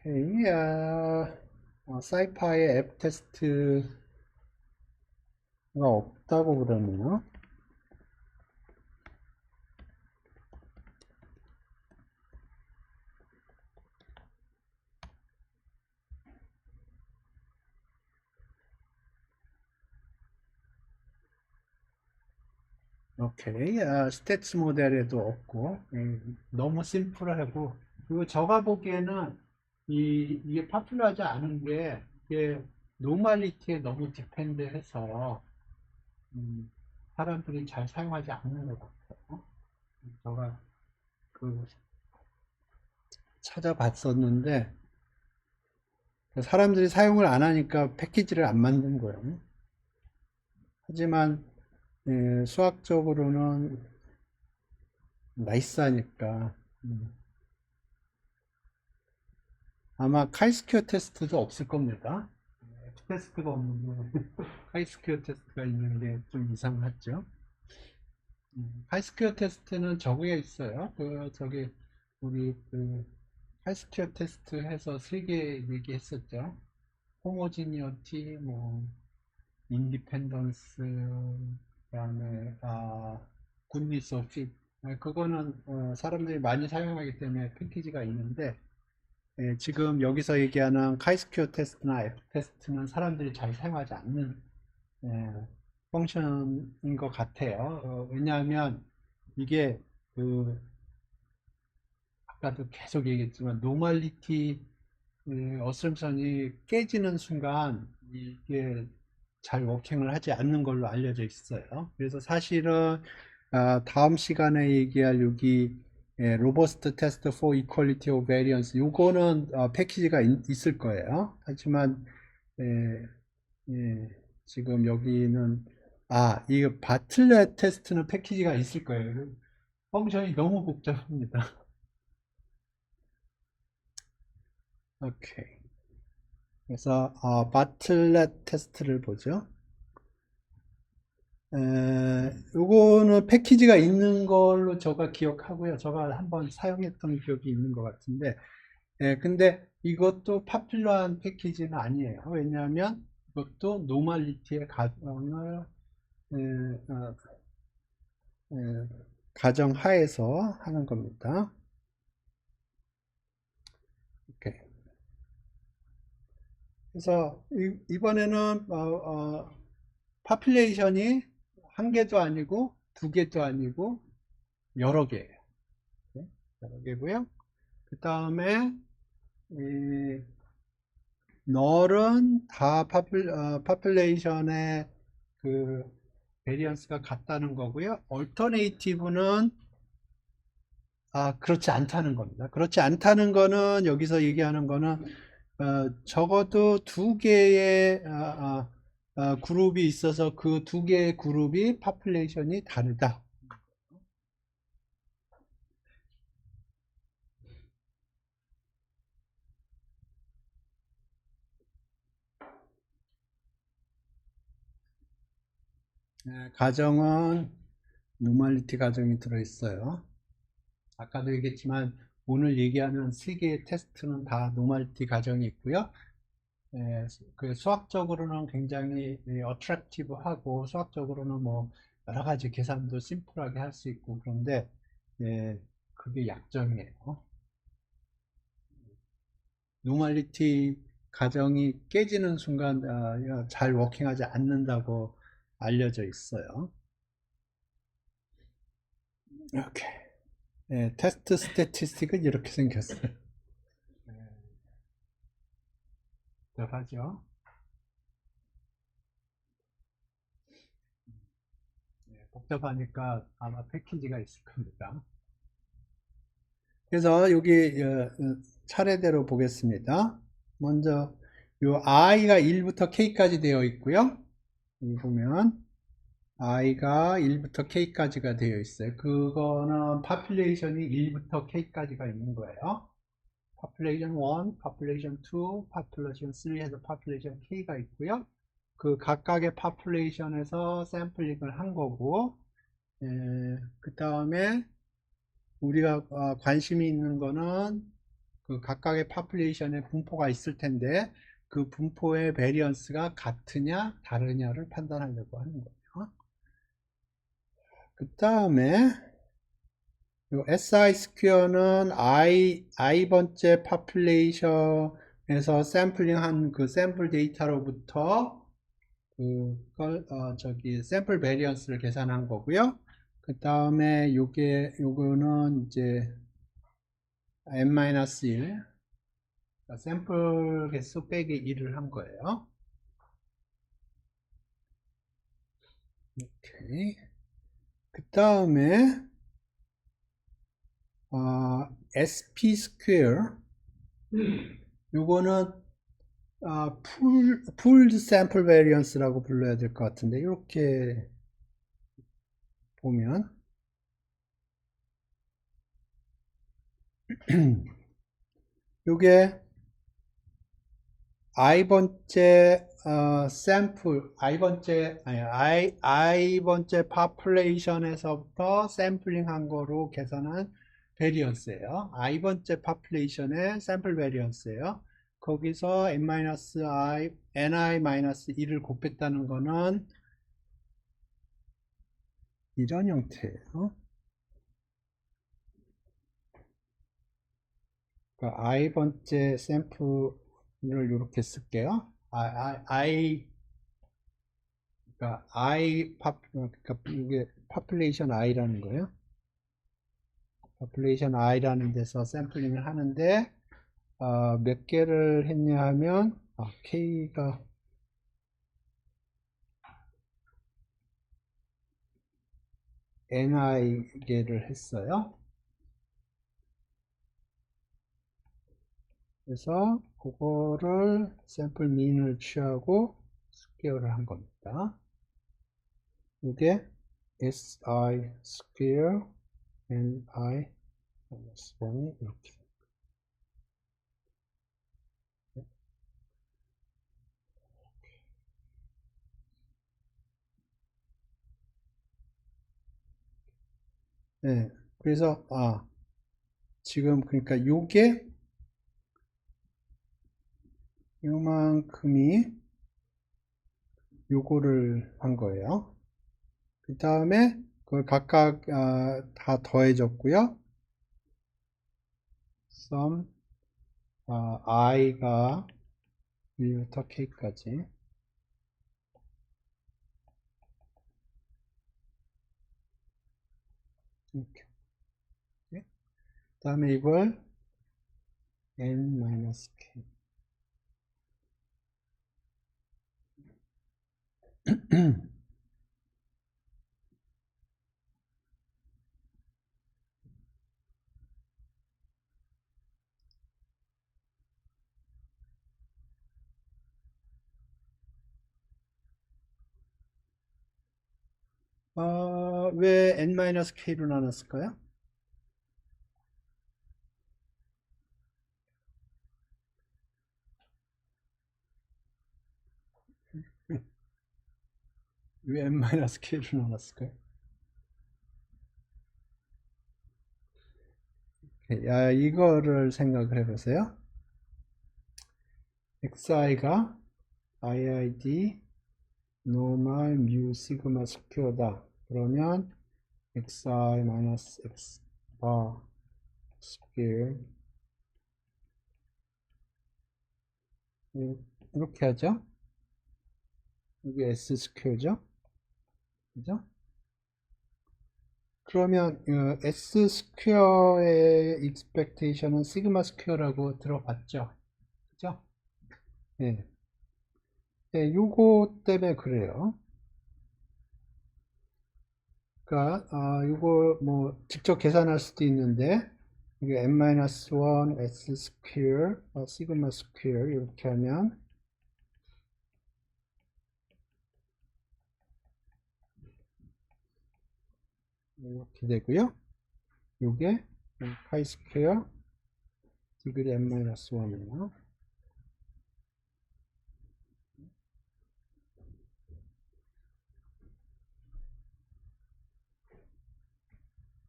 오케이, 사이파의 앱 테스트 없다고 그러네요. 오케이. 스태츠 모델에도 없고, 너무 심플하고, 그리고 제가 보기에는 이게 파퓰러하지 않은 게, 이게 노멀리티에 너무 디펜드해서, 음, 사람들이 잘 사용하지 않는 것 같아요. 제가 그 찾아봤었는데, 사람들이 사용을 안 하니까 패키지를 안 만든 거예요. 하지만, 수학적으로는 나이스하니까, 아마 카이스큐어 테스트도 없을 겁니다. 테스트가 없는데 카이스큐어 테스트가 있는 게 좀 이상하죠. 카이스큐어 테스트는 저기에 있어요. 저기 우리 카이스큐어 테스트 해서 세 개 얘기했었죠. 호모지니어티, 뭐 인디펜던스, 그다음에 굿니스 오브 핏. 그거는 사람들이 많이 사용하기 때문에 패키지가 있는데 지금 여기서 얘기하는 카이스큐어 테스트나 F 테스트는 사람들이 잘 사용하지 않는 예, 펑션인 것 같아요. 왜냐하면 이게 그 아까도 계속 얘기했지만 노멀리티 어셈션이 깨지는 순간 이게 잘 워킹을 하지 않는 걸로 알려져 있어요. 그래서 사실은 다음 시간에 얘기할 여기 로버스트 테스트 for equality of variance 요거는 패키지가 있을 거예요. 하지만 예, 예, 지금 여기는 이거 바틀렛 테스트는 패키지가 있을 거예요. 펑션이 너무 복잡합니다. 오케이. 그래서 바틀렛 테스트를 보죠. 요거는 패키지가 있는 걸로 제가 기억하고요. 제가 한번 사용했던 기억이 있는 것 같은데, 근데 이것도 파퓰러한 패키지는 아니에요. 왜냐하면 이것도 노멀리티의 가정을 어, 가정 하에서 하는 겁니다. 오케이. 그래서 이번에는 파퓰레이션이 한 개도 아니고 두 개도 아니고 여러 개예요. 네? 여러 개고요. 그 다음에 널은 다 파퓰레이션의 그 베리언스가 같다는 거고요. 얼터네이티브는 그렇지 않다는 겁니다. 그렇지 않다는 거는 여기서 얘기하는 거는 적어도 두 개의 그룹이 있어서 그 두 개의 그룹이 파퓰레이션이 다르다. 가정은 노멀리티 가정이 들어있어요. 아까도 얘기했지만 오늘 얘기하는 세 개의 테스트는 다 노멀리티 가정이 있고요. 그 수학적으로는 굉장히 어트랙티브하고 수학적으로는 뭐 여러 가지 계산도 심플하게 할 수 있고 그런데 그게 약점이에요. 노멀리티 가정이 깨지는 순간 잘 워킹하지 않는다고 알려져 있어요. 이렇게 테스트 스태티스틱은 이렇게 생겼어요. 복잡하죠. 복잡하니까 아마 패키지가 있을 겁니다. 그래서 여기 차례대로 보겠습니다. 먼저 요 i가 1부터 k까지 되어 있고요. 여기 보면 i가 1부터 k까지가 되어 있어요. 그거는 population이 1부터 k까지가 있는 거예요. population 1, population 2, population 3 해서 population k가 있고요. 그 각각의 population에서 샘플링을 한 거고 그 다음에 우리가 관심이 있는 거는 그 각각의 population의 분포가 있을 텐데 그 분포의 베리언스가 같으냐 다르냐를 판단하려고 하는 거예요. 그 다음에 SI 스퀘어는 i번째 파퓰레이션에서 샘플링한 그 샘플 데이터로부터 샘플 베리언스를 계산한 거고요. 그 다음에 요거는 이제 n-1 샘플 개수 빼기 1을 한 거예요. 오케이. 그 다음에 SP 스퀘어 요거는 풀드 샘플 베리언스라고 불러야 될 것 같은데 이렇게 보면 요게 i번째 i번째 파퓰레이션에서부터 샘플링 한 거로 계산한 베리언스예요. i번째 파퓰레이션의 샘플 베리언스예요. 거기서 ni-1을 곱했다는 거는 이런 형태예요. 그러니까 i번째 샘플을 이렇게 쓸게요. 그러니까 이게 population i라는 거예요. population i라는 데서 샘플링을 하는데 몇 개를 했냐 하면 k가 ni 개를 했어요. 그래서 그거를 샘플 민을 취하고 스퀘어를 한 겁니다. 이게 SI 스퀘어 NI 마이너스 1이 이렇게. 네, 그래서 지금 그러니까 요만큼이 요거를 한 거예요. 그 다음에 그걸 각각 다 더해줬고요. sum i가 1부터 k까지 이렇게. 그 다음에 이걸 n-k 왜 n-k로 나눴을까요? 왜 n-k로 나눴을까요? 이거를 생각을 해보세요. xi가 iid 노멀 뮤 시그마 스퀘어다. 그러면 xi 마이너스 x 바 스퀘어 이렇게 하죠. 이게 s 스퀘어죠. 그죠? 그러면 s 스퀘어의 expectation은 시그마 스퀘어라고 들어봤죠. 그죠? 네. 네, 요거 때문에 그래요. 그러니까 이거 뭐 직접 계산할 수도 있는데 이게 n-1 s 스퀘어 시그마 스퀘어 이렇게 하면 이렇게 되고요. 요게 파이 스퀘어 디그리 n-1이에요.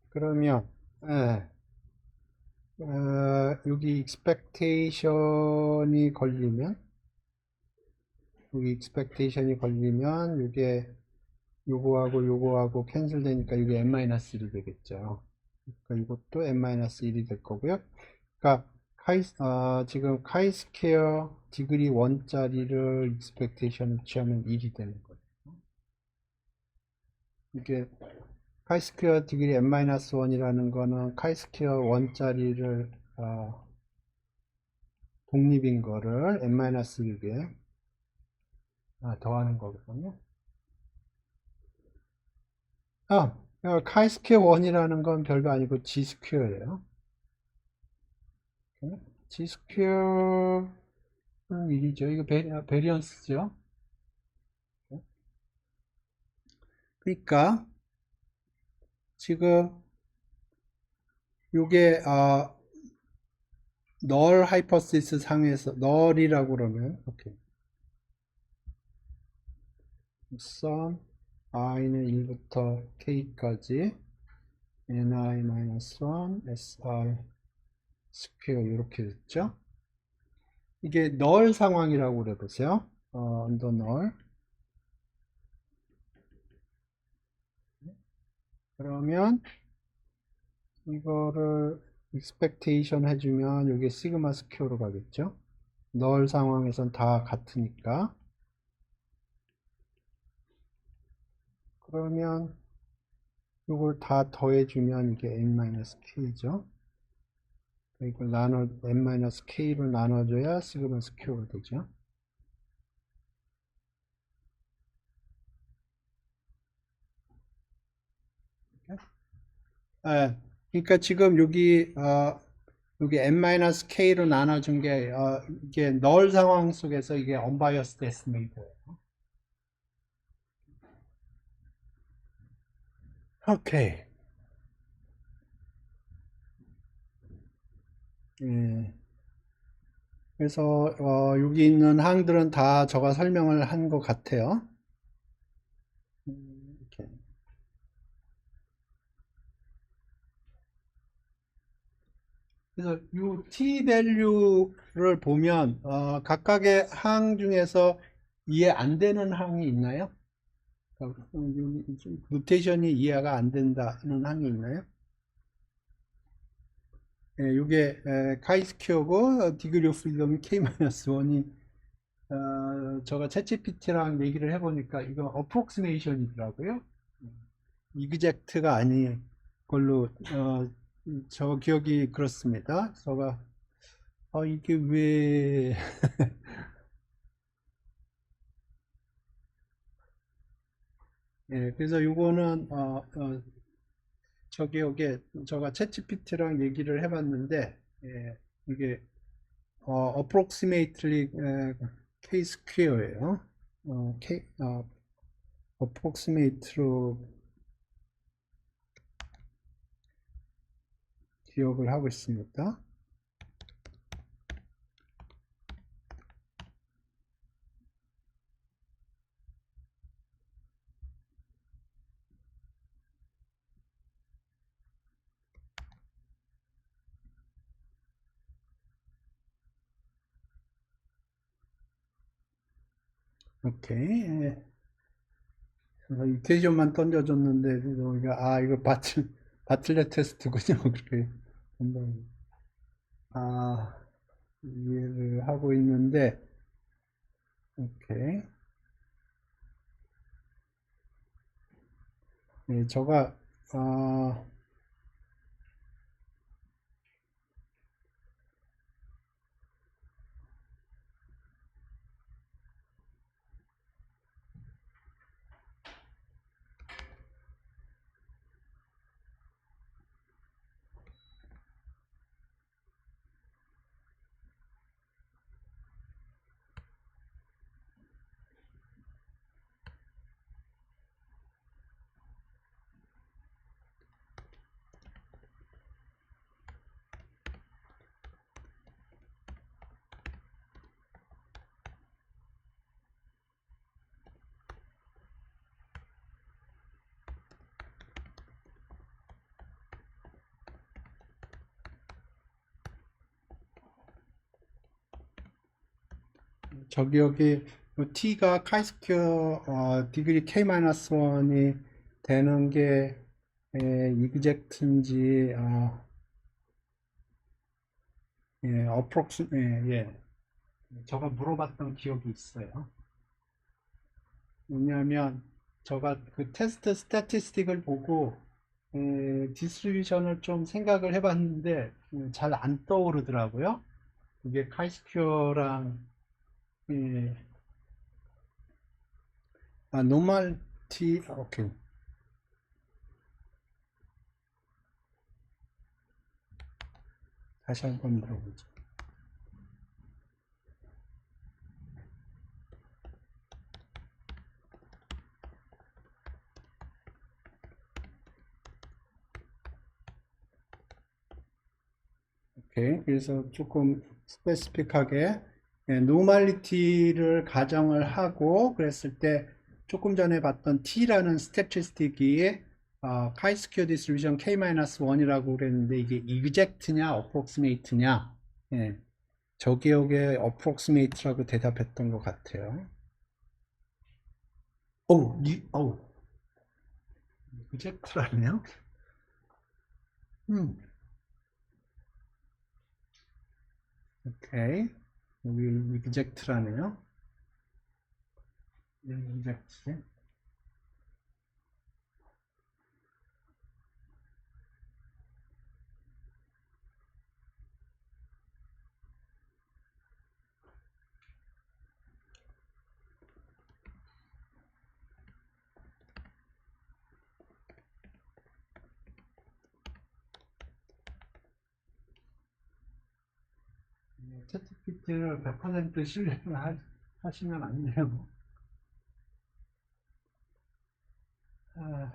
그러면 여기 expectation이 걸리면 여기 expectation이 걸리면 이게 요거하고 캔슬 되니까 이게 n-1이 되겠죠. 그러니까 이것도 n-1이 될 거고요. 그러니까 지금 카이스퀘어 디그리 1짜리를 expectation을 취하면 1이 되는 거예요. 이게 카이스퀘어 디그리 n-1이라는 거는 카이스퀘어 1짜리를 독립인 거를 n-6에 더하는 거거든요. 카이스퀘어 1이라는 건 별거 아니고 G스퀘어예요. G스퀘어는 1이죠. 이거 베리언스죠. 그러니까 지금 요게 널 하이퍼시스 상에서 널이라고 그러면 오케이. 선 i는 1부터 k까지 ni-1 si 스퀘어 이렇게 됐죠. 이게 널 상황이라고 그래 보세요. 언더 널. 그러면 이거를 expectation 해주면 이게 시그마 스퀘어로 가겠죠. 널 상황에선 다 같으니까. 그러면 이걸 다 더해주면 이게 n-k죠. 이걸 n-k로 나눠줘야 시그마 스퀘어가 되죠. 그러니까 지금 여기 n-k로 나눠준 게 이게 널 상황 속에서 이게 unbiased estimate예요. 오케이. 예. 그래서 여기 있는 항들은 다 제가 설명을 한 것 같아요. 이렇게. 그래서 이 t 밸류를 보면 각각의 항 중에서 이해 안 되는 항이 있나요? 노테이션이 이해가 안 된다는 항이 있나요? 예, 이게 카이스퀘어고 디그리 오브 프리덤이 k-1이 제가 챗GPT랑 얘기를 해보니까 이거 어프록시메이션이더라고요. 이그젝트가 아닌 걸로 저 기억이 그렇습니다. 제가 이게 왜 예, 그래서 요거는 저 기억에 제가 챗GPT랑 얘기를 해봤는데 예, 이게 approximately k 스퀘어예요. approximate로 기억을 하고 있습니다. 오케이. 예. 이퀘이션만 던져줬는데 우리가 이거 바틀렛 테스트군요. 그렇게 한번 이해를 하고 있는데 오케이. 네, 제가 저기 여기 요 t가 카이스큐어 디그리 k-1이 되는 게 exact인지 예. 저가 물어봤던 기억이 있어요. 왜냐하면 저가 그 테스트 스태티스틱을 보고 디스트리뷰션을 좀 생각을 해봤는데 잘 안 떠오르더라고요. 이게 카이스큐어랑 노멀티 오케이. 다시 한번 물어보죠. 오케이. 그래서 조금 스페시픽하게 노멀리티를 가정을 하고 그랬을 때 조금 전에 봤던 T라는 스태티스틱이 카이스큐어 디스트리뷰션 K-1이라고 그랬는데 이게 exact냐 approximate냐 저 기억에 approximate라고 대답했던 것 같아요. 어우, exact라네요? 음, 오케이. 여기 exact라네요. exact. 챗GPT를 100% 신뢰를 하시면 안 돼요. 아,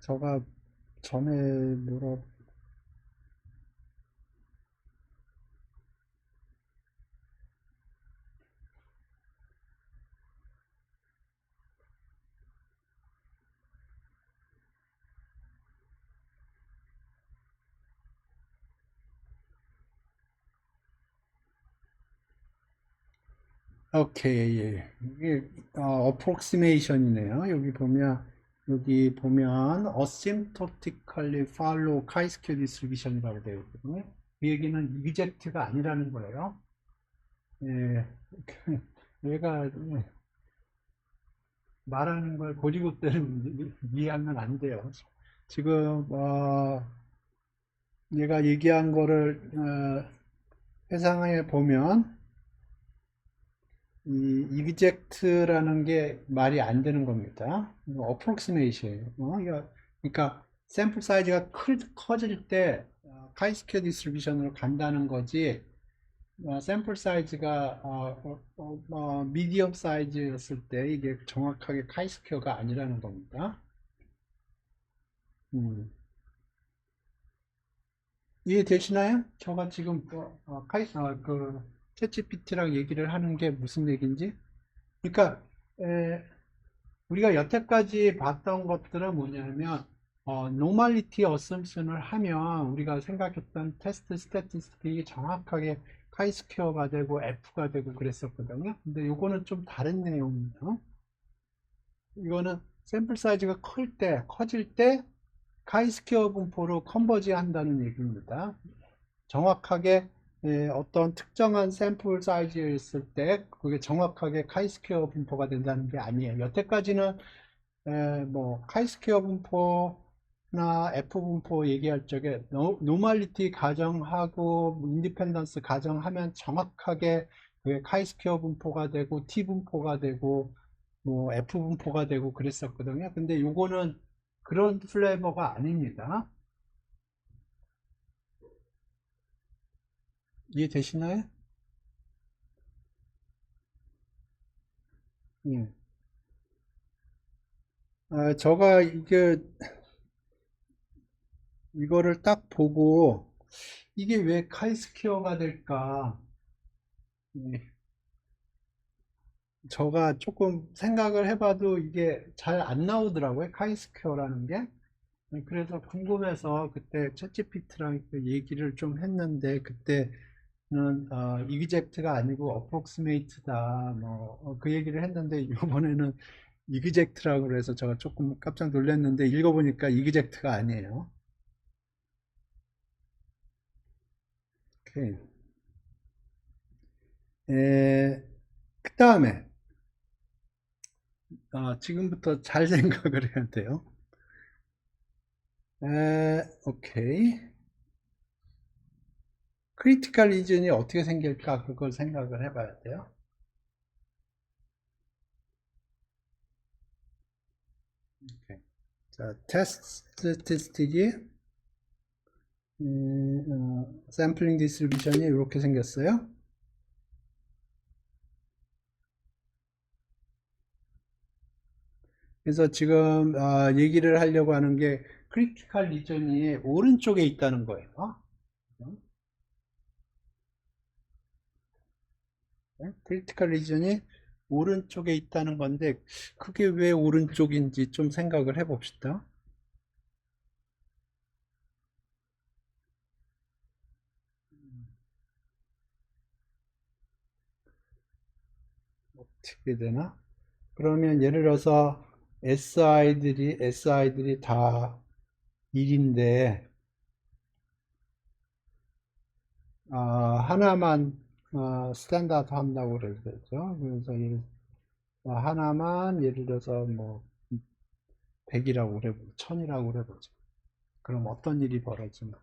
저가 전에 오케이, 예. 이게 approximation이네요. 여기 보면 asymptotically follow chi-square distribution이라고 되어 있거든요. 이 얘기는 exact가 아니라는 거예요. 예. 얘가 말하는 걸 고지고대로 이해하면 안 돼요. 지금 얘가 얘기한 거를 회상해 보면 이 exact라는 게 말이 안 되는 겁니다. approximation. 그러니까 샘플 사이즈가 커질 때 카이스큐어 디스트리뷰션으로 간다는 거지. 샘플 사이즈가 미디엄 사이즈였을 때 이게 정확하게 카이스큐어가 아니라는 겁니다. 음. 이해되시나요? 제가 지금 그 챗GPT랑 얘기를 하는 게 무슨 얘기인지? 그러니까 우리가 여태까지 봤던 것들은 뭐냐면 노멀리티 어셈션을 하면 우리가 생각했던 테스트 스태티스틱이 정확하게 카이스퀘어가 되고 F가 되고 그랬었거든요. 근데 요거는 좀 다른 내용이에요. 이거는 샘플 사이즈가 커질 때 카이스퀘어 분포로 컨버지 한다는 얘기입니다. 정확하게 어떤 특정한 샘플 사이즈였을 때 그게 정확하게 카이스퀘어 분포가 된다는 게 아니에요. 여태까지는 뭐 카이스퀘어 분포나 F 분포 얘기할 적에 노멀리티 가정하고 인디펜던스 가정하면 정확하게 그게 카이스퀘어 분포가 되고 T 분포가 되고 뭐 F 분포가 되고 그랬었거든요. 근데 요거는 그런 플레이버가 아닙니다. 이해되시나요? 예. 저가 이거를 딱 보고 이게 왜 카이스퀘어가 될까? 예, 저가 조금 생각을 해봐도 이게 잘 안 나오더라고요. 카이스퀘어라는 게. 그래서 궁금해서 그때 챗GPT랑 얘기를 좀 했는데 그때 exact가 아니고 approximate다 뭐 그 얘기를 했는데 이번에는 exact라고 그래서 제가 조금 깜짝 놀랐는데 읽어보니까 exact가 아니에요. 오케이. 그 다음에 지금부터 잘 생각을 해야 돼요. 오케이. 크리티컬 리전이 어떻게 생길까 그걸 생각을 해봐야 돼요. 오케이. 자, 테스트 스태티스틱이 샘플링 디스트리뷰션이 이렇게 생겼어요. 그래서 지금 얘기를 하려고 하는 게 크리티컬 리전이 오른쪽에 있다는 거예요. 크리티컬 리전이 오른쪽에 있다는 건데 그게 왜 오른쪽인지 좀 생각을 해 봅시다. 어떻게 되나? 그러면 예를 들어서 SI들이 다 1인데 하나만 스탠다드 한다고 그러죠. 그래서 하나만 예를 들어서 뭐 100이라고 그래, 1000이라고 그래보죠. 그럼 어떤 일이 벌어지나?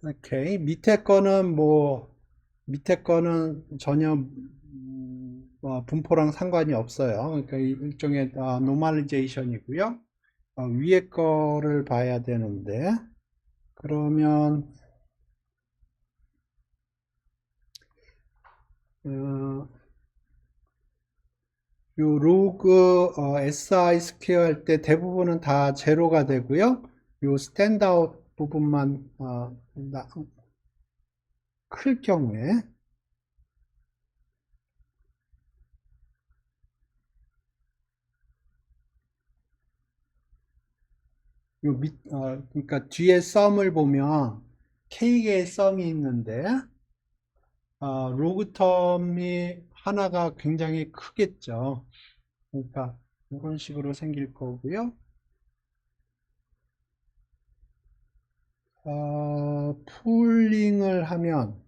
오케이. 밑에 거는 전혀 분포랑 상관이 없어요. 그러니까 일종의 노멀리제이션이고요. 위에 거를 봐야 되는데 그러면 어, 요 로그 SI 스퀘어 할 때 대부분은 다 제로가 되고요. 요 스탠다웃 부분만 클 경우에 그러니까 뒤에 썸을 보면 K개의 썸이 있는데 로그 텀이 하나가 굉장히 크겠죠. 그러니까 이런 식으로 생길 거고요. 풀링을 하면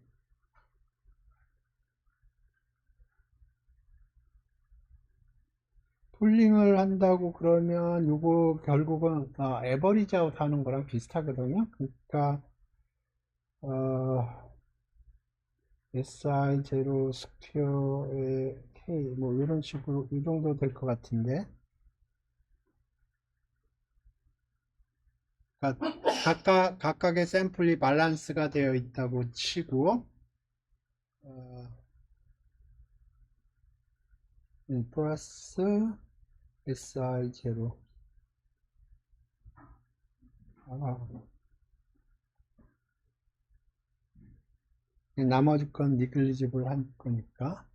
풀링을 한다고 그러면 요거 결국은 에버리지 아웃 하는 거랑 비슷하거든요. 그러니까 어, SI 제로 스퀘어의 K 뭐 이런 식으로 이 정도 될 것 같은데 그러니까 각각의 샘플이 밸런스가 되어 있다고 치고 어, 플러스 SI 제로 나머지 건 니글리지블 할 거니까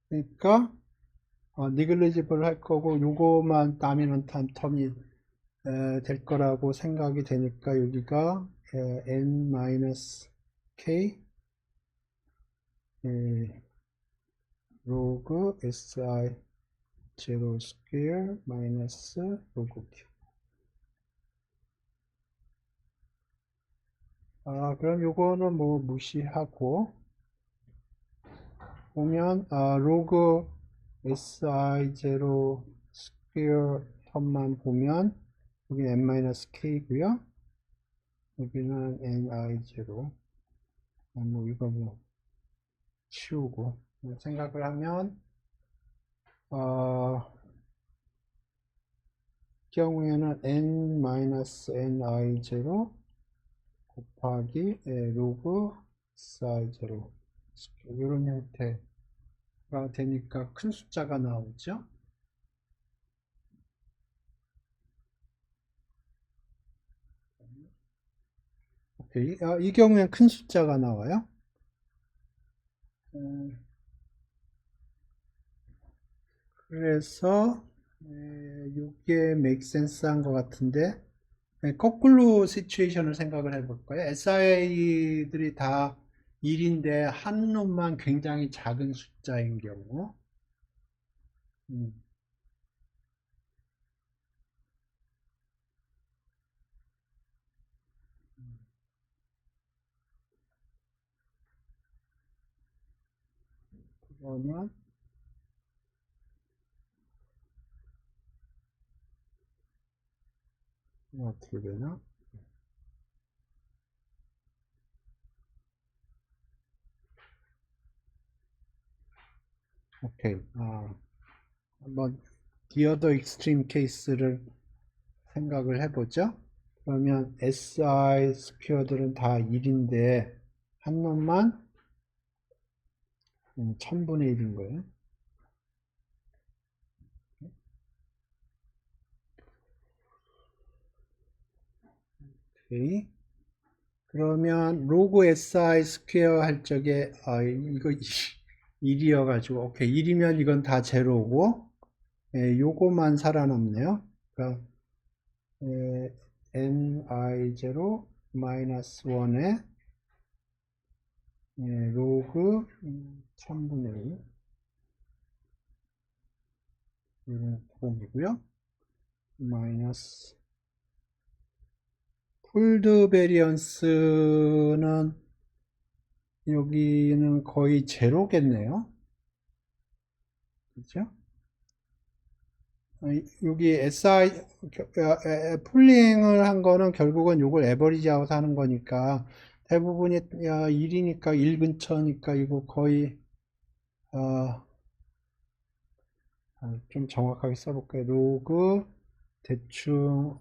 그러니까 니글리지블 할 거고 요거만 다미넌트 텀이 될 거라고 생각이 되니까 여기가 n-k 로그 si 제로 스퀘어 마이너스 로그 q 그럼 요거는 뭐 무시하고 보면 로그 si 제로 스퀘어 텀만 보면 여기 n-k고요 여기는 ni 제로 뭐 이거 뭐 치우고 생각을 하면 경우에는 n-ni 제로 곱하기 로그 si 제로 이런 형태가 되니까 큰 숫자가 나오죠. 오케이. 이 경우엔 큰 숫자가 나와요. 그래서 이게 make sense 한 것 같은데 네, 거꾸로 시츄에이션을 생각을 해볼까요? SI들이 다 1인데 한 놈만 굉장히 작은 숫자인 경우. 음, 그러면 어떻게 되나? 오케이. 한번 the other extreme case를 생각을 해보죠. 그러면 SI 스퀘어들은 다 1인데 한 놈만 1000분의 1인 거예요. 오케이. 그러면 로그 SI 스퀘어 할 적에 이거 1이어가지고 오케이 1이면 이건 다 제로고 요거만 살아남네요. 그러니까 ni0 마이너스 1에 로그 1000분의 1 이런 폼이고요. 마이너스 폴드 베리언스는 여기는 거의 제로겠네요. 그죠? 여기 SI 풀링을 한 거는 결국은 요걸 에버리지 아웃 하는 거니까 대부분이 1이니까 1 근처니까 이거 거의 어, 좀 정확하게 써볼까요? 로그 대충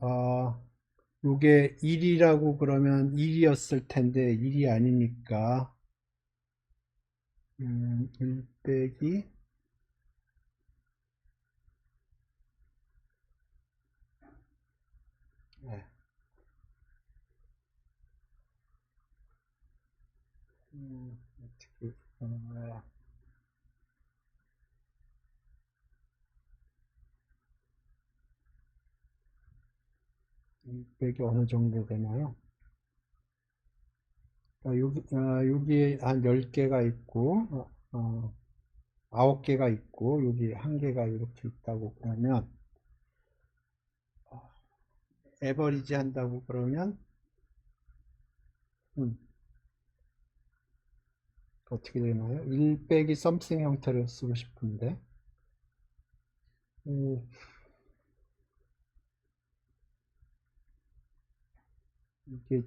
요게 1이라고 그러면 1이었을 텐데 1이 아니니까 1 빼기 1 빼기 어느 정도 되나요? 여기 한 10개가 있고 9개가 있고 여기 1개가 이렇게 있다고 그러면 에버리지 한다고 그러면 음, 어떻게 되나요? 1 빼기 썸씽 형태를 쓰고 싶은데 음, 이게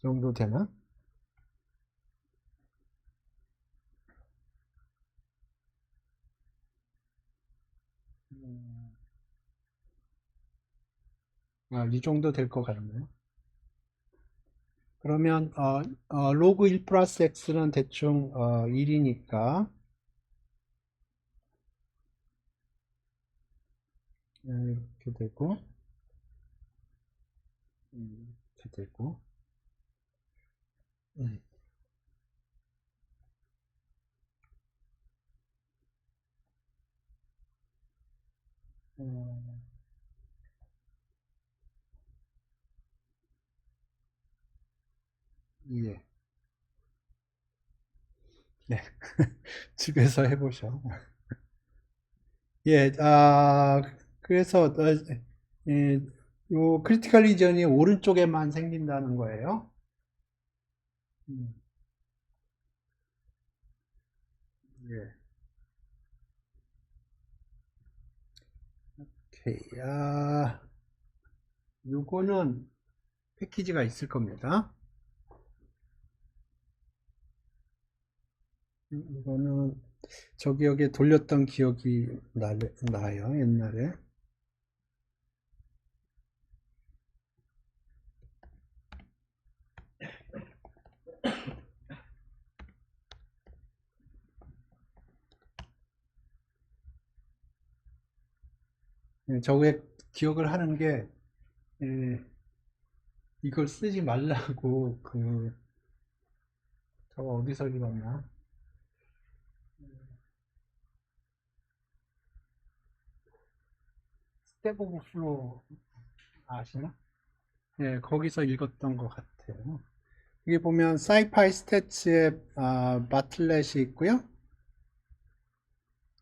정도 되나? 이 정도 될 것 같네요. 그러면 로그 1 플러스 x는 대충 1이니까 이렇게 되고 이렇게 되고 음, 어, 예. 네. 집에서 해보셔. 예, 그래서, 예, 요 크리티컬 리전이 오른쪽에만 생긴다는 거예요. 음, 예. 오케이. 요거는 패키지가 있을 겁니다. 이거는 저 기억에 돌렸던 기억이 나요, 옛날에. 저게 기억을 하는 게, 예, 이걸 쓰지 말라고, 저거 어디서 읽었나? 스텝 오브 플로우 아시나? 예, 거기서 읽었던 것 같아요. 여기 보면 사이파이 스태츠에 마틀렛이 있고요.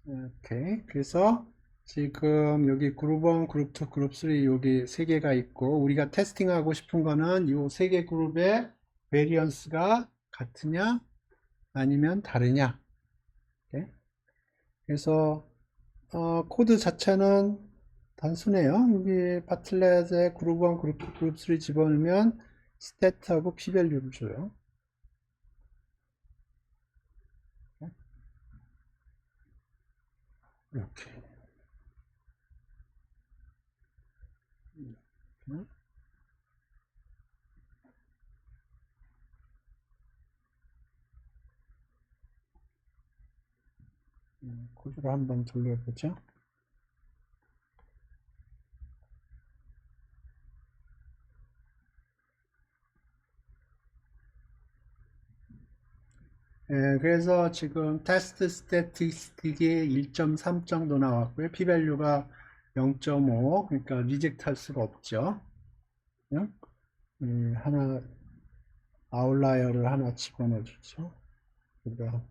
오케이. 그래서 지금 여기 그룹 1, 그룹 2, 그룹 3 여기 세 개가 있고 우리가 테스팅하고 싶은 거는 이 세 개 그룹의 베리언스가 같으냐 아니면 다르냐. 오케이. 그래서 코드 자체는 단순해요. 여기 바틀렛에 그룹 1, 그룹 2, 그룹 3 집어넣으면 스탯하고 p-밸류를 줘요. 이렇게. 코드를 한번 돌려보죠. 그래서 지금 테스트 스태티스틱이 1.3 정도 나왔고요. p-밸류가 0.5, 그러니까 리젝트 할 수가 없죠. 그냥 하나 아웃라이어를 하나 집어넣어 주죠. 그러니까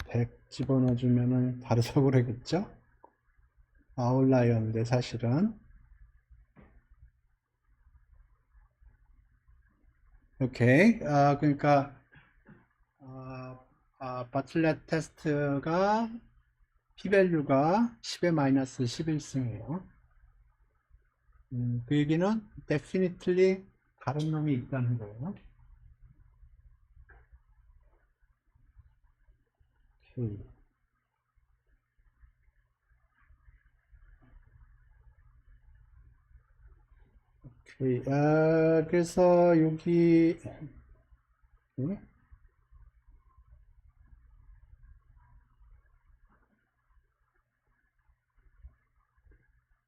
100 집어넣어 주면은 다르다고 그러겠죠. 아웃라이어인데 사실은 오케이. 그러니까 바틀렛 테스트가 p-밸류가 10의 마이너스 11승이에요. 그 얘기는 definitely 다른 놈이 있다는 거예요. 오케이. 오케이. 그래서 여기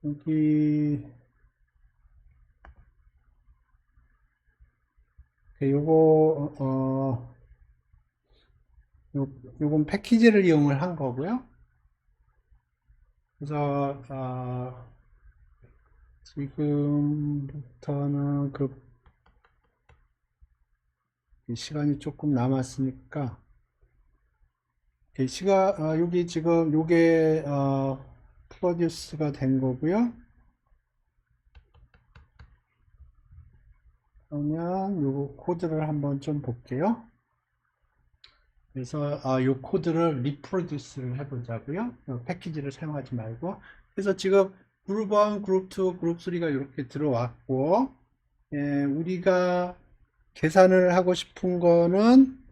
여기 요거 요건 패키지를 이용을 한 거고요. 그래서 지금부터는 시간이 조금 남았으니까 여기 지금 요게 프로듀스가 된 거고요. 그러면 요 코드를 한번 좀 볼게요. 그래서 요 코드를 리프로듀스를 해보자고요. 패키지를 사용하지 말고. 그래서 지금 그룹 1, 그룹 2, 그룹 3가 이렇게 들어왔고, 우리가 계산을 하고 싶은 거는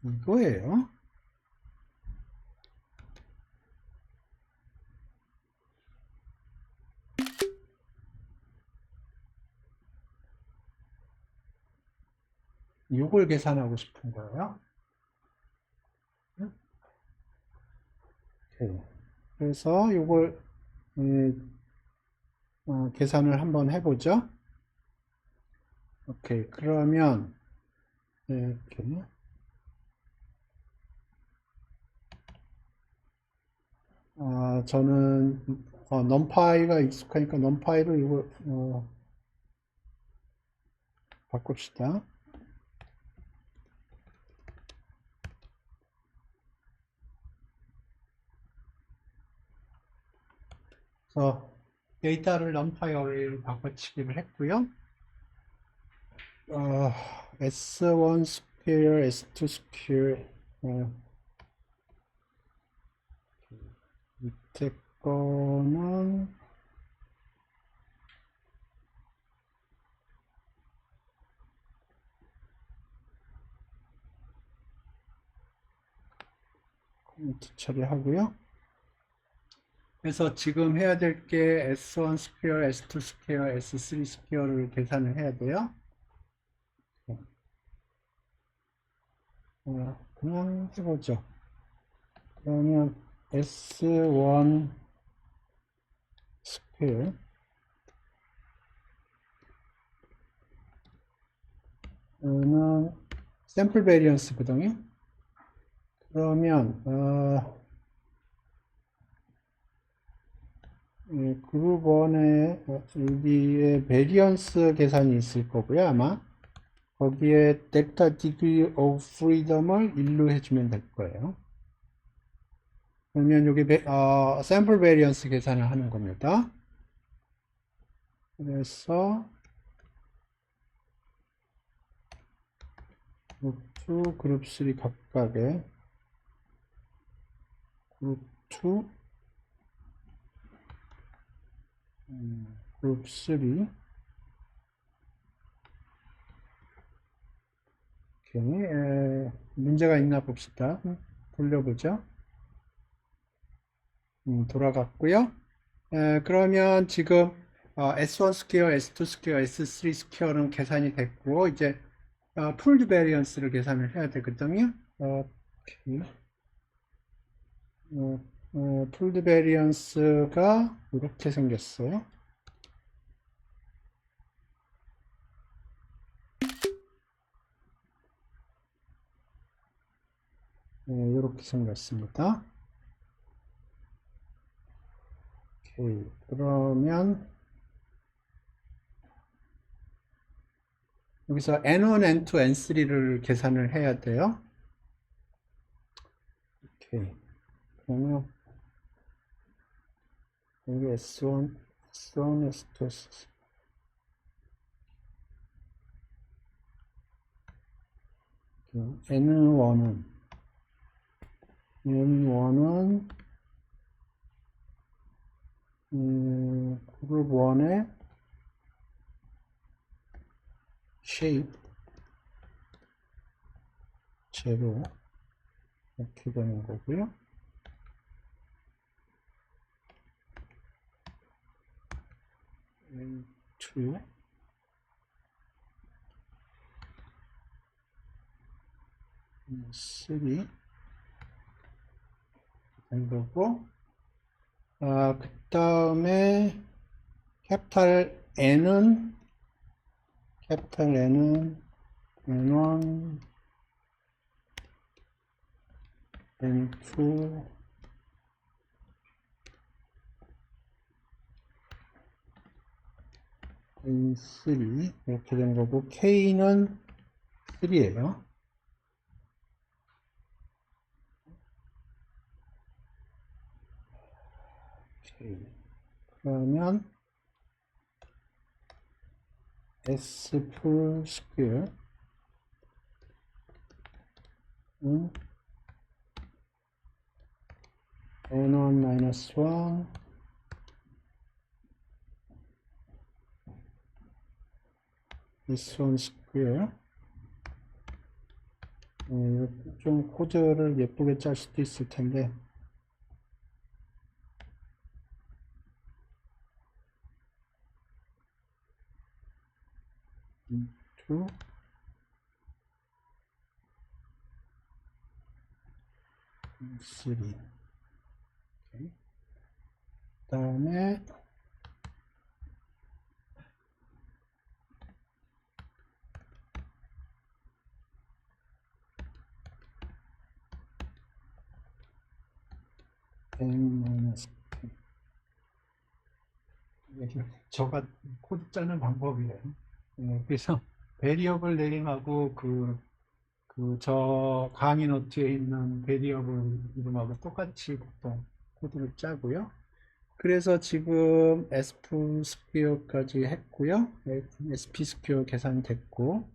이거예요. 이걸 계산하고 싶은 거예요. 그래서 이걸 계산을 한번 해보죠. 오케이. 그러면 이렇게 저는 넘파이가 익숙하니까 넘파이로 이걸 바꿉시다. 그래서 데이터를 넘파이 어레이로 바꿔치기를 했고요. S1 스퀘어, S2 스퀘어 밑에 거는 코멘트 처리하고요. 그래서 지금 해야 될 게 S1 스퀘어, S2 스퀘어, S3 스퀘어를 계산을 해야 돼요. 그냥 해보죠. 그러면 S1 스퀘어 는 샘플 베리언스거든요. 그러면 그룹 1에 여기에 베리언스 계산이 있을 거고요. 아마 거기에 델타 디그리 오브 프리덤을 1로 해주면 될 거예요. 그러면 여기 샘플 베리언스 계산을 하는 겁니다. 그래서 그룹 2, 그룹 3 각각의 그룹 2, 그룹 3 오케이. 문제가 있나 봅시다. 돌려보죠. 돌아갔고요. 그러면 지금 S1 스퀘어, S2 스퀘어, S3 스퀘어는 계산이 됐고 이제 풀드 베리언스를 계산을 해야 되거든요. 오케이. 풀드 베리언스가 이렇게 생겼어요. 이렇게 생겼습니다. 오케이. 그러면 여기서 N1, N2, N3를 계산을 해야 돼요. 오케이. 그러면 여기 S1, S1, S2, S3. N1은 그룹 1의 shape 제로 이렇게 되는 거고요. N2 3 된 거고 그 다음에 캐피탈 N은 N1, N2, N3 이렇게 된 거고 K는 3예요. 그러면 S 풀 스퀘어 N1 마이너스 1 S1 스퀘어 좀 코드를 예쁘게 짤 수도 있을 텐데 to 3 그 다음에 N-10 저가 코드 짜는 방법이에요. 그래서 베리어블 네임하고 저 강의 노트에 있는 베리어블 이름하고 똑같이 보통 코드를 짜고요. 그래서 지금 SP 스퀘어까지 했고요. SP 스퀘어 계산됐고,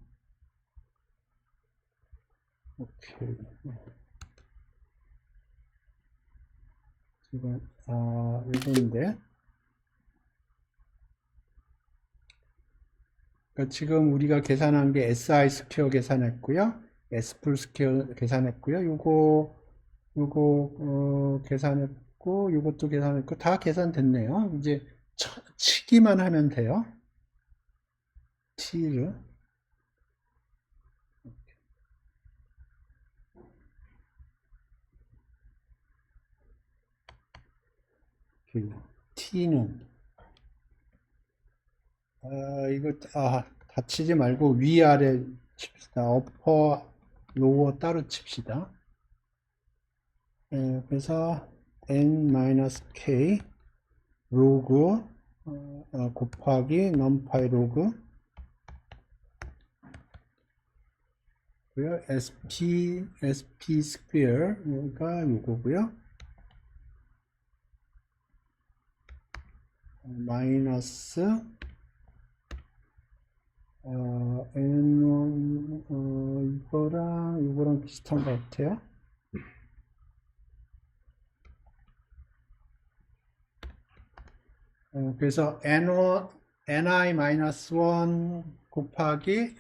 오케이. 지금 이건데, 그러니까 지금 우리가 계산한 게 SI 스퀘어 계산했고요. SP 스퀘어 계산했고요. 요거 계산했고, 요것도 계산했고, 다 계산됐네요. 이제 치기만 하면 돼요. T를. T는 이거 다치지 말고 위아래 칩시다. 어퍼, 로워 따로 칩시다. 그래서 n-k 로그 곱하기 numPy 로그 고요. sp 스퀘어가 요거고요. 마이너스 n1 이거랑 비슷한 것 같아요. 그래서 ni-1 곱하기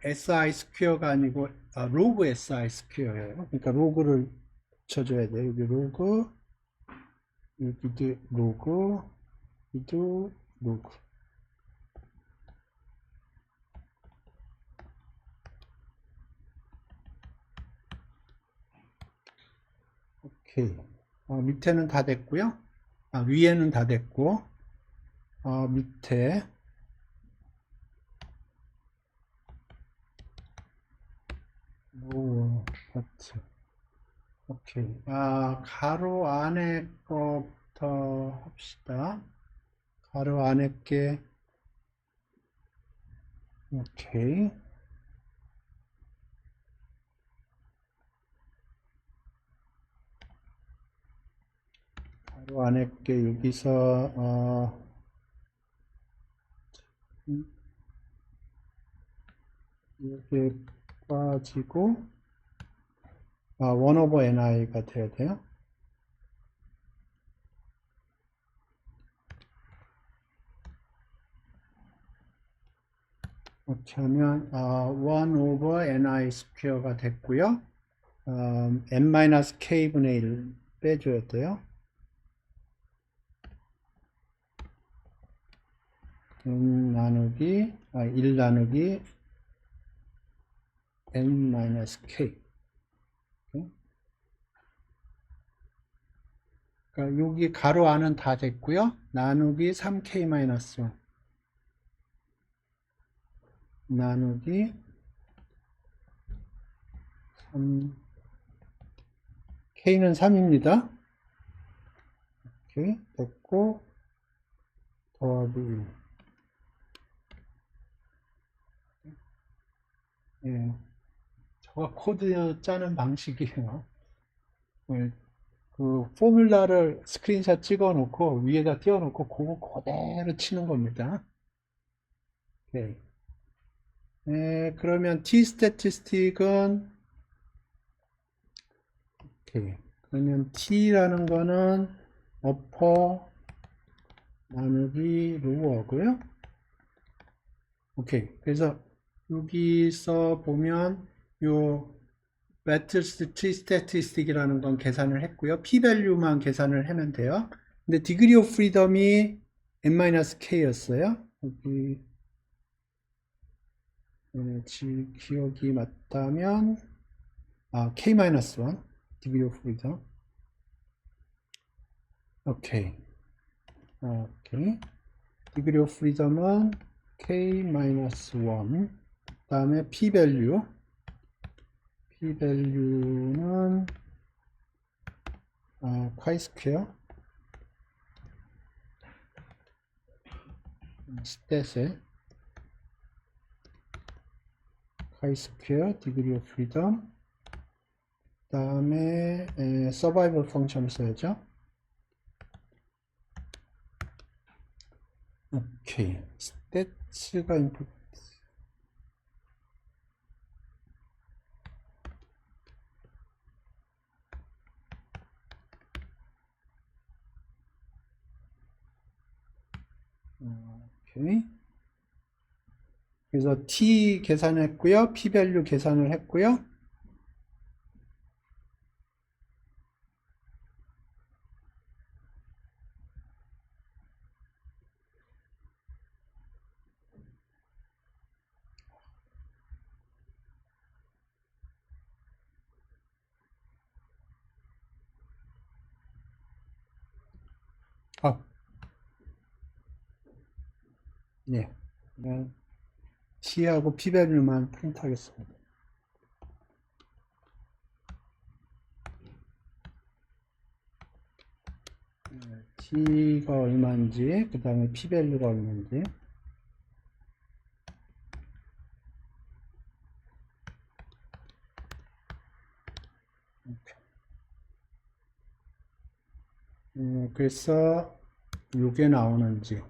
si 스퀘어가 아니고 로그 si 스퀘어예요. 그러니까 로그를 붙여줘야 돼요. 여기 로그, 여기도 로그, 여기도 로그. 오케이. 밑에는 다 됐고요. 위에는 다 됐고, 밑에 로우 파트. 오케이. 가로 안에 거부터 합시다. 가로 안에 게, 오케이. 가로 안에 게 여기서, 이렇게 빠지고, 1 over ni가 돼야 돼요. 이렇게 하면 1 over ni 스퀘어가 됐고요. n-k분의 1 빼줘야 돼요. n 나누기 1 나누기 n-k. 그러니까 여기 가로 안은 다 됐고요. 나누기 3k-1 나누기 3 k는 3입니다. 오케이, 됐고 더하기 1. 예, 저가 코드 짜는 방식이에요. 그 포뮬라를 스크린샷 찍어 놓고 위에다 띄워 놓고 그거 그대로 치는 겁니다. 오케이. 그러면 t 스태티스틱은 오케이. 그러면 t라는 거는 어퍼 나누기 로어고요. 오케이. 그래서 여기서 보면 요 매트리스 t 스태티스틱이라는 건 계산을 했고요. p-밸류만 계산을 하면 돼요. 근데 degree of freedom이 n-k였어요. 여기 기억이 맞다면 k-1 degree of freedom. 오케이. 오케이. degree of freedom은 k-1. 그 다음에 p-밸류는 chi 스퀘어 스탯에 chi 스퀘어 degree of freedom. 그 다음에 서바이벌 펑션을 써야죠. 오케이. 스탯가 인풋. 오케이. 그래서 t 계산했고요. p-밸류 계산을 했고요. 네. T하고 P밸류만 프린트하겠습니다. T가 얼마인지, 그 다음에 P밸류가 얼마인지. 그래서 요게 나오는지.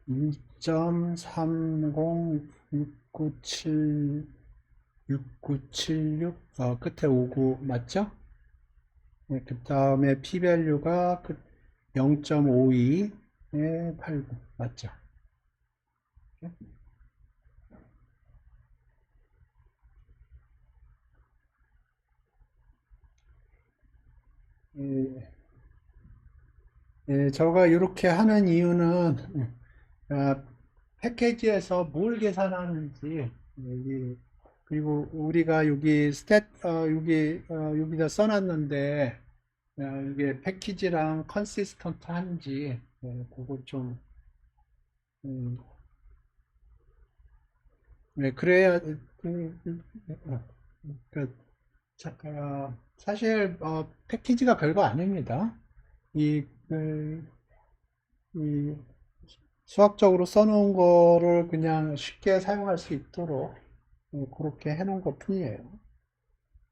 1.306976 끝에 59 맞죠? 네, 그 다음에 P밸류가 0.52에 89 맞죠? 예, 제가 이렇게 하는 이유는 아, 패키지에서 뭘 계산하는지 그리고 우리가 여기 여기다 써놨는데 이게 패키지랑 컨시스턴트 한지 그거 좀 음, 네, 그래야 그, 사실 패키지가 별거 아닙니다. 이, 그, 이 수학적으로 써놓은 거를 그냥 쉽게 사용할 수 있도록 그렇게 해놓은 것 뿐이에요.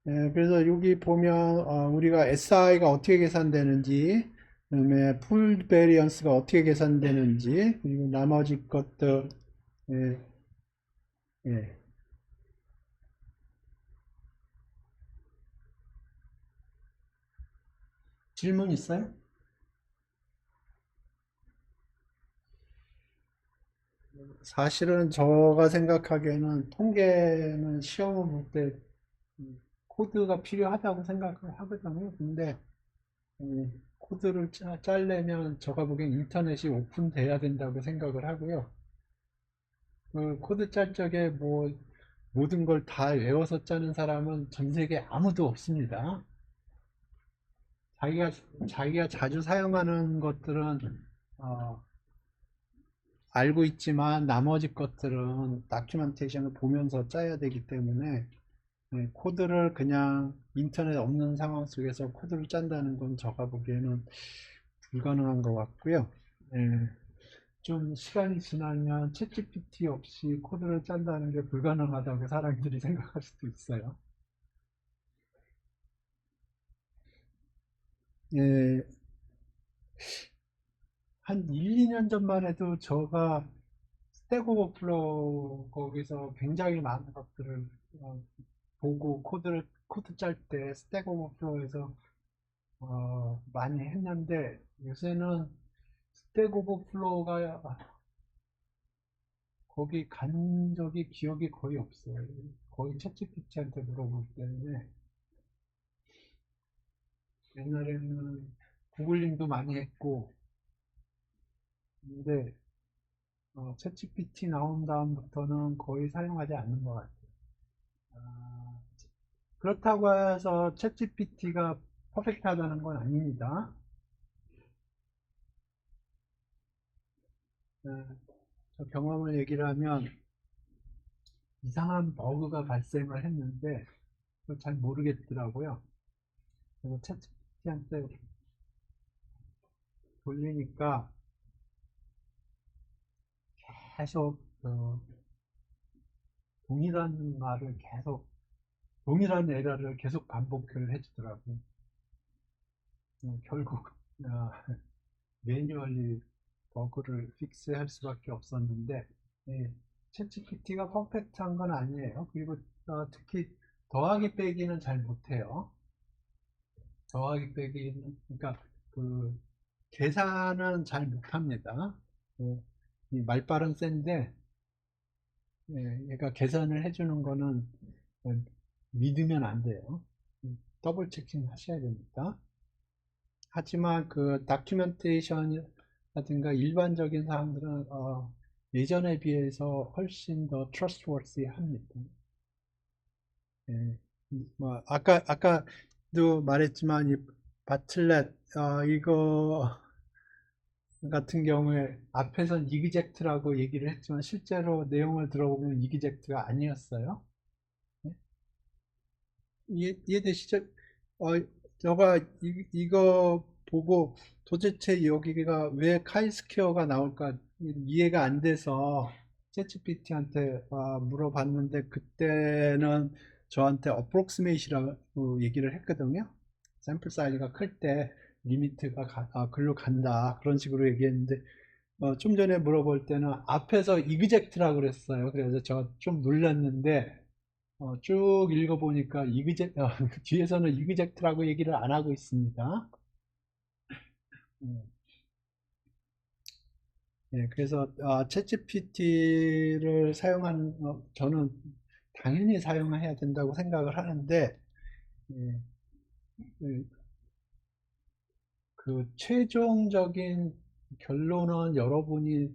그래서 여기 보면 우리가 SI가 어떻게 계산되는지, 그다음에 풀 베리언스가 어떻게 계산되는지, 그리고 나머지 것들 예, 예. 질문 있어요? 사실은 제가 생각하기에는 통계는 시험을 볼 때 코드가 필요하다고 생각을 하거든요. 근데 코드를 짜려면 제가 보기엔 인터넷이 오픈돼야 된다고 생각을 하고요. 그 코드 짤 적에 뭐 모든 걸 다 외워서 짜는 사람은 전 세계에 아무도 없습니다. 자기가 자기가 자주 사용하는 것들은 어, 알고 있지만 나머지 것들은 다큐멘테이션을 보면서 짜야 되기 때문에 코드를 그냥 인터넷 없는 상황 속에서 코드를 짠다는 건 제가 보기에는 불가능한 것 같고요. 예, 좀 시간이 지나면 챗GPT 없이 코드를 짠다는 게 불가능하다고 사람들이 생각할 수도 있어요. 예, 한 1, 2년 전만 해도 제가 스택 오버플로우 거기서 굉장히 많은 것들을 보고 코드 짤 때 스택 오버플로우에서 많이 했는데 요새는 스택 오버플로우가 거기 간 적이 기억이 거의 없어요. 거의 챗GPT한테 물어보기 때문에 옛날에는 구글링도 많이 했고 근데 챗GPT 나온 다음부터는 거의 사용하지 않는 것 같아요. 아, 그렇다고 해서 챗GPT가 퍼펙트하다는 건 아닙니다. 어, 저 경험을 얘기를 하면 이상한 버그가 발생을 했는데 그걸 잘 모르겠더라고요. 그래서 챗GPT한테 돌리니까 계속 동일한 말을 계속 동일한 에러를 계속 반복을 해주더라고요. 결국 어, 매뉴얼리 버그를 픽스할 수밖에 없었는데 예, 챗GPT가 퍼펙트한 건 아니에요. 그리고 특히 더하기 빼기는 잘 못해요. 더하기 빼기는 그러니까 그 계산은 잘 못합니다. 이 말발은 센데 얘가 계산을 해주는 거는 어, 믿으면 안 돼요. 더블 체킹 하셔야 됩니다. 하지만 그 다큐멘테이션이라든가 일반적인 사항들은 예전에 비해서 훨씬 더 trustworthy 합니다. 예. 뭐 아까도 말했지만 이 바틀렛 이거 같은 경우에 앞에선 이그젝트라고 얘기를 했지만 실제로 내용을 들어보면 이그젝트가 아니었어요. 예? 이해되시죠? 어, 저가 이거 보고 도대체 여기가 왜 카이스퀘어가 나올까 이해가 안 돼서 챗GPT한테 물어봤는데 그때는 저한테 approximate이라고 얘기를 했거든요. 샘플 사이즈가 클 때 리미트가 글로 간다 그런 식으로 얘기했는데 좀 전에 물어볼 때는 앞에서 exact라고 그랬어요. 그래서 저 좀 놀랐는데 쭉 읽어보니까 뒤에서는 이그젝트라고 얘기를 안 하고 있습니다. 음, 예, 그래서 챗GPT를 저는 당연히 사용해야 된다고 생각을 하는데 예, 그, 그 최종적인 결론은 여러분이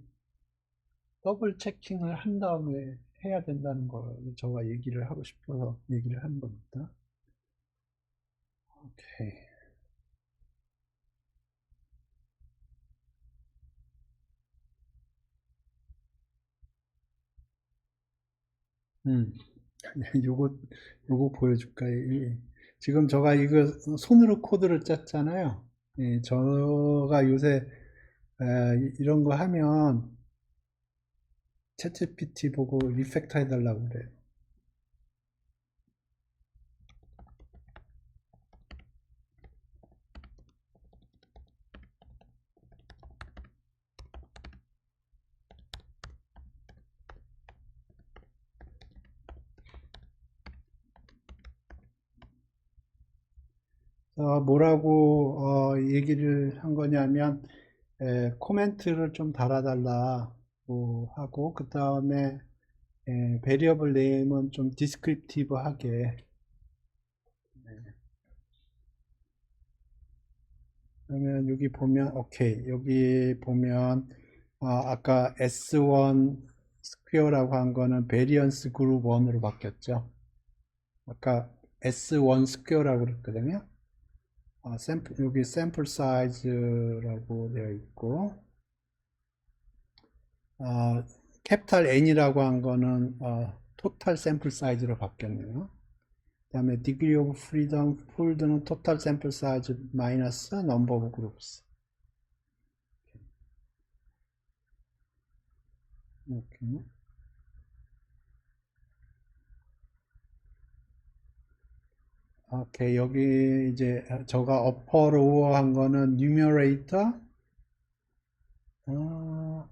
더블 체킹을 한 다음에 해야 된다는 걸 제가 얘기를 하고 싶어서 얘기를 한 겁니다. 오케이. 음. 요거 보여줄까요? 지금 제가 이거 손으로 코드를 짰잖아요. 예, 제가 요새 이런 거 하면 챗GPT 보고 리팩터 해달라고 그래요. 뭐라고 얘기를 한 거냐면 코멘트를 좀 달아달라고 하고 그 다음에 베리어블 네임은 좀 디스크립티브하게 그러면 여기 보면 오케이 여기 보면 아까 S1 스퀘어라고 한 거는 베리언스 그룹 1으로 바뀌었죠. 아까 S1 스퀘어라고 그랬거든요. 여기 샘플 사이즈라고 되어 있고 캐피탈 N이라고 한 거는 토탈 샘플 사이즈로 바뀌었네요. 그 다음에 degree of freedom pooled는 total sample size 마이너스 number of groups. 이렇게. 오케이, 여기 이제 저가 upper lower 한 거는 numerator. 어,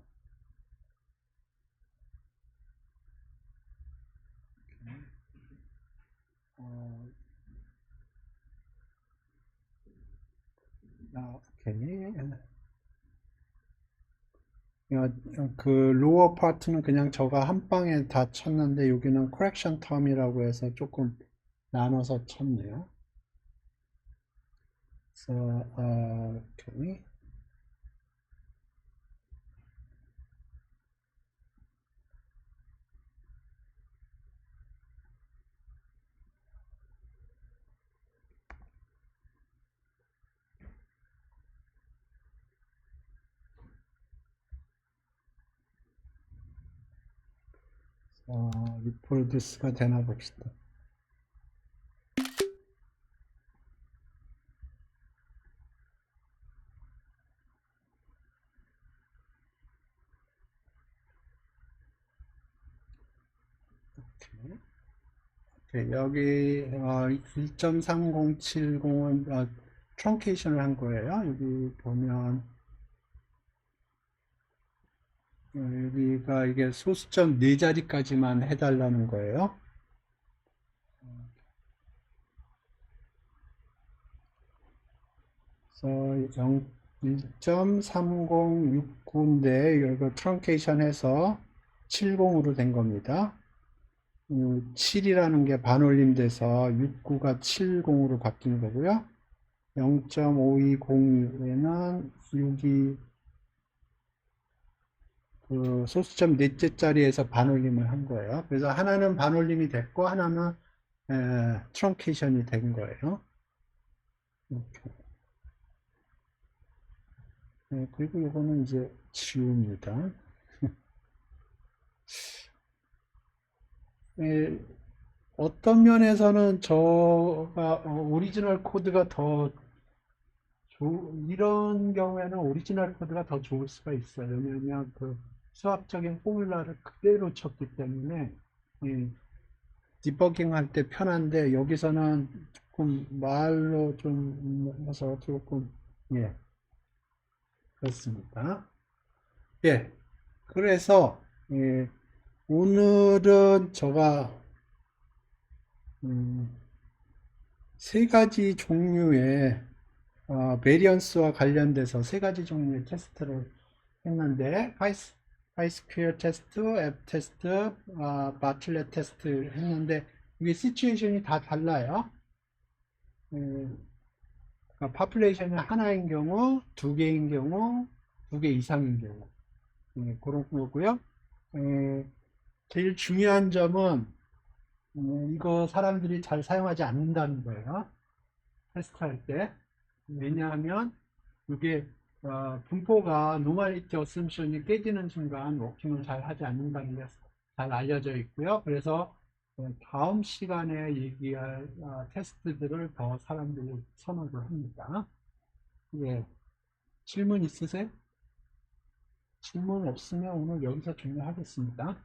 어, 오케이. 그 lower 파트는 그냥 저가 한 방에 다 쳤는데 여기는 correction term이라고 해서 조금 나눠서 쳤네요. 그래서 오케이. 리프로듀스가 되나 봅시다. 오케이. 여기 1.3070은 트렁케이션을 한 거예요. 여기 보면 여기가 이게 소수점 4자리까지만 해달라는 거예요. 그래서 1.3069인데 이거 트렁케이션 해서 70으로 된 겁니다. 7이라는 게 반올림 돼서 69가 70으로 바뀐 거고요. 0.5202에는 6이 그 소수점 넷째 자리에서 반올림을 한 거예요. 그래서 하나는 반올림이 됐고 하나는 트렁케이션이 된 거예요. 이렇게. 그리고 이거는 이제 지웁니다. 예, 어떤 면에서는 저가 오리지널 코드가 더 이런 경우에는 오리지널 코드가 더 좋을 수가 있어요. 왜냐하면 그 수학적인 포뮬라를 그대로 쳤기 때문에 디버깅 할 때 편한데 여기서는 조금 말로 좀 해서 조금 예 그렇습니다. 예 그래서 예, 오늘은 제가 음, 세 가지 종류의 베리언스와 관련돼서 세 가지 종류의 테스트를 했는데 파이스퀘어 테스트, 앱 테스트, 마틀렛 테스트 했는데 이게 시츄에이션이 다 달라요. 파퓰레이션이 하나인 경우, 두 개인 경우, 두 개 이상인 경우 그런 거고요. 에, 제일 중요한 점은 이거 사람들이 잘 사용하지 않는다는 거예요. 테스트할 때. 왜냐하면 이게 분포가 노멀리티 어셈션이 깨지는 순간 워킹을 잘 하지 않는다는 게 잘 알려져 있고요. 그래서 다음 시간에 얘기할 테스트들을 더 사람들이 선호를 합니다. 예, 질문 있으세요? 질문 없으면 오늘 여기서 종료하겠습니다.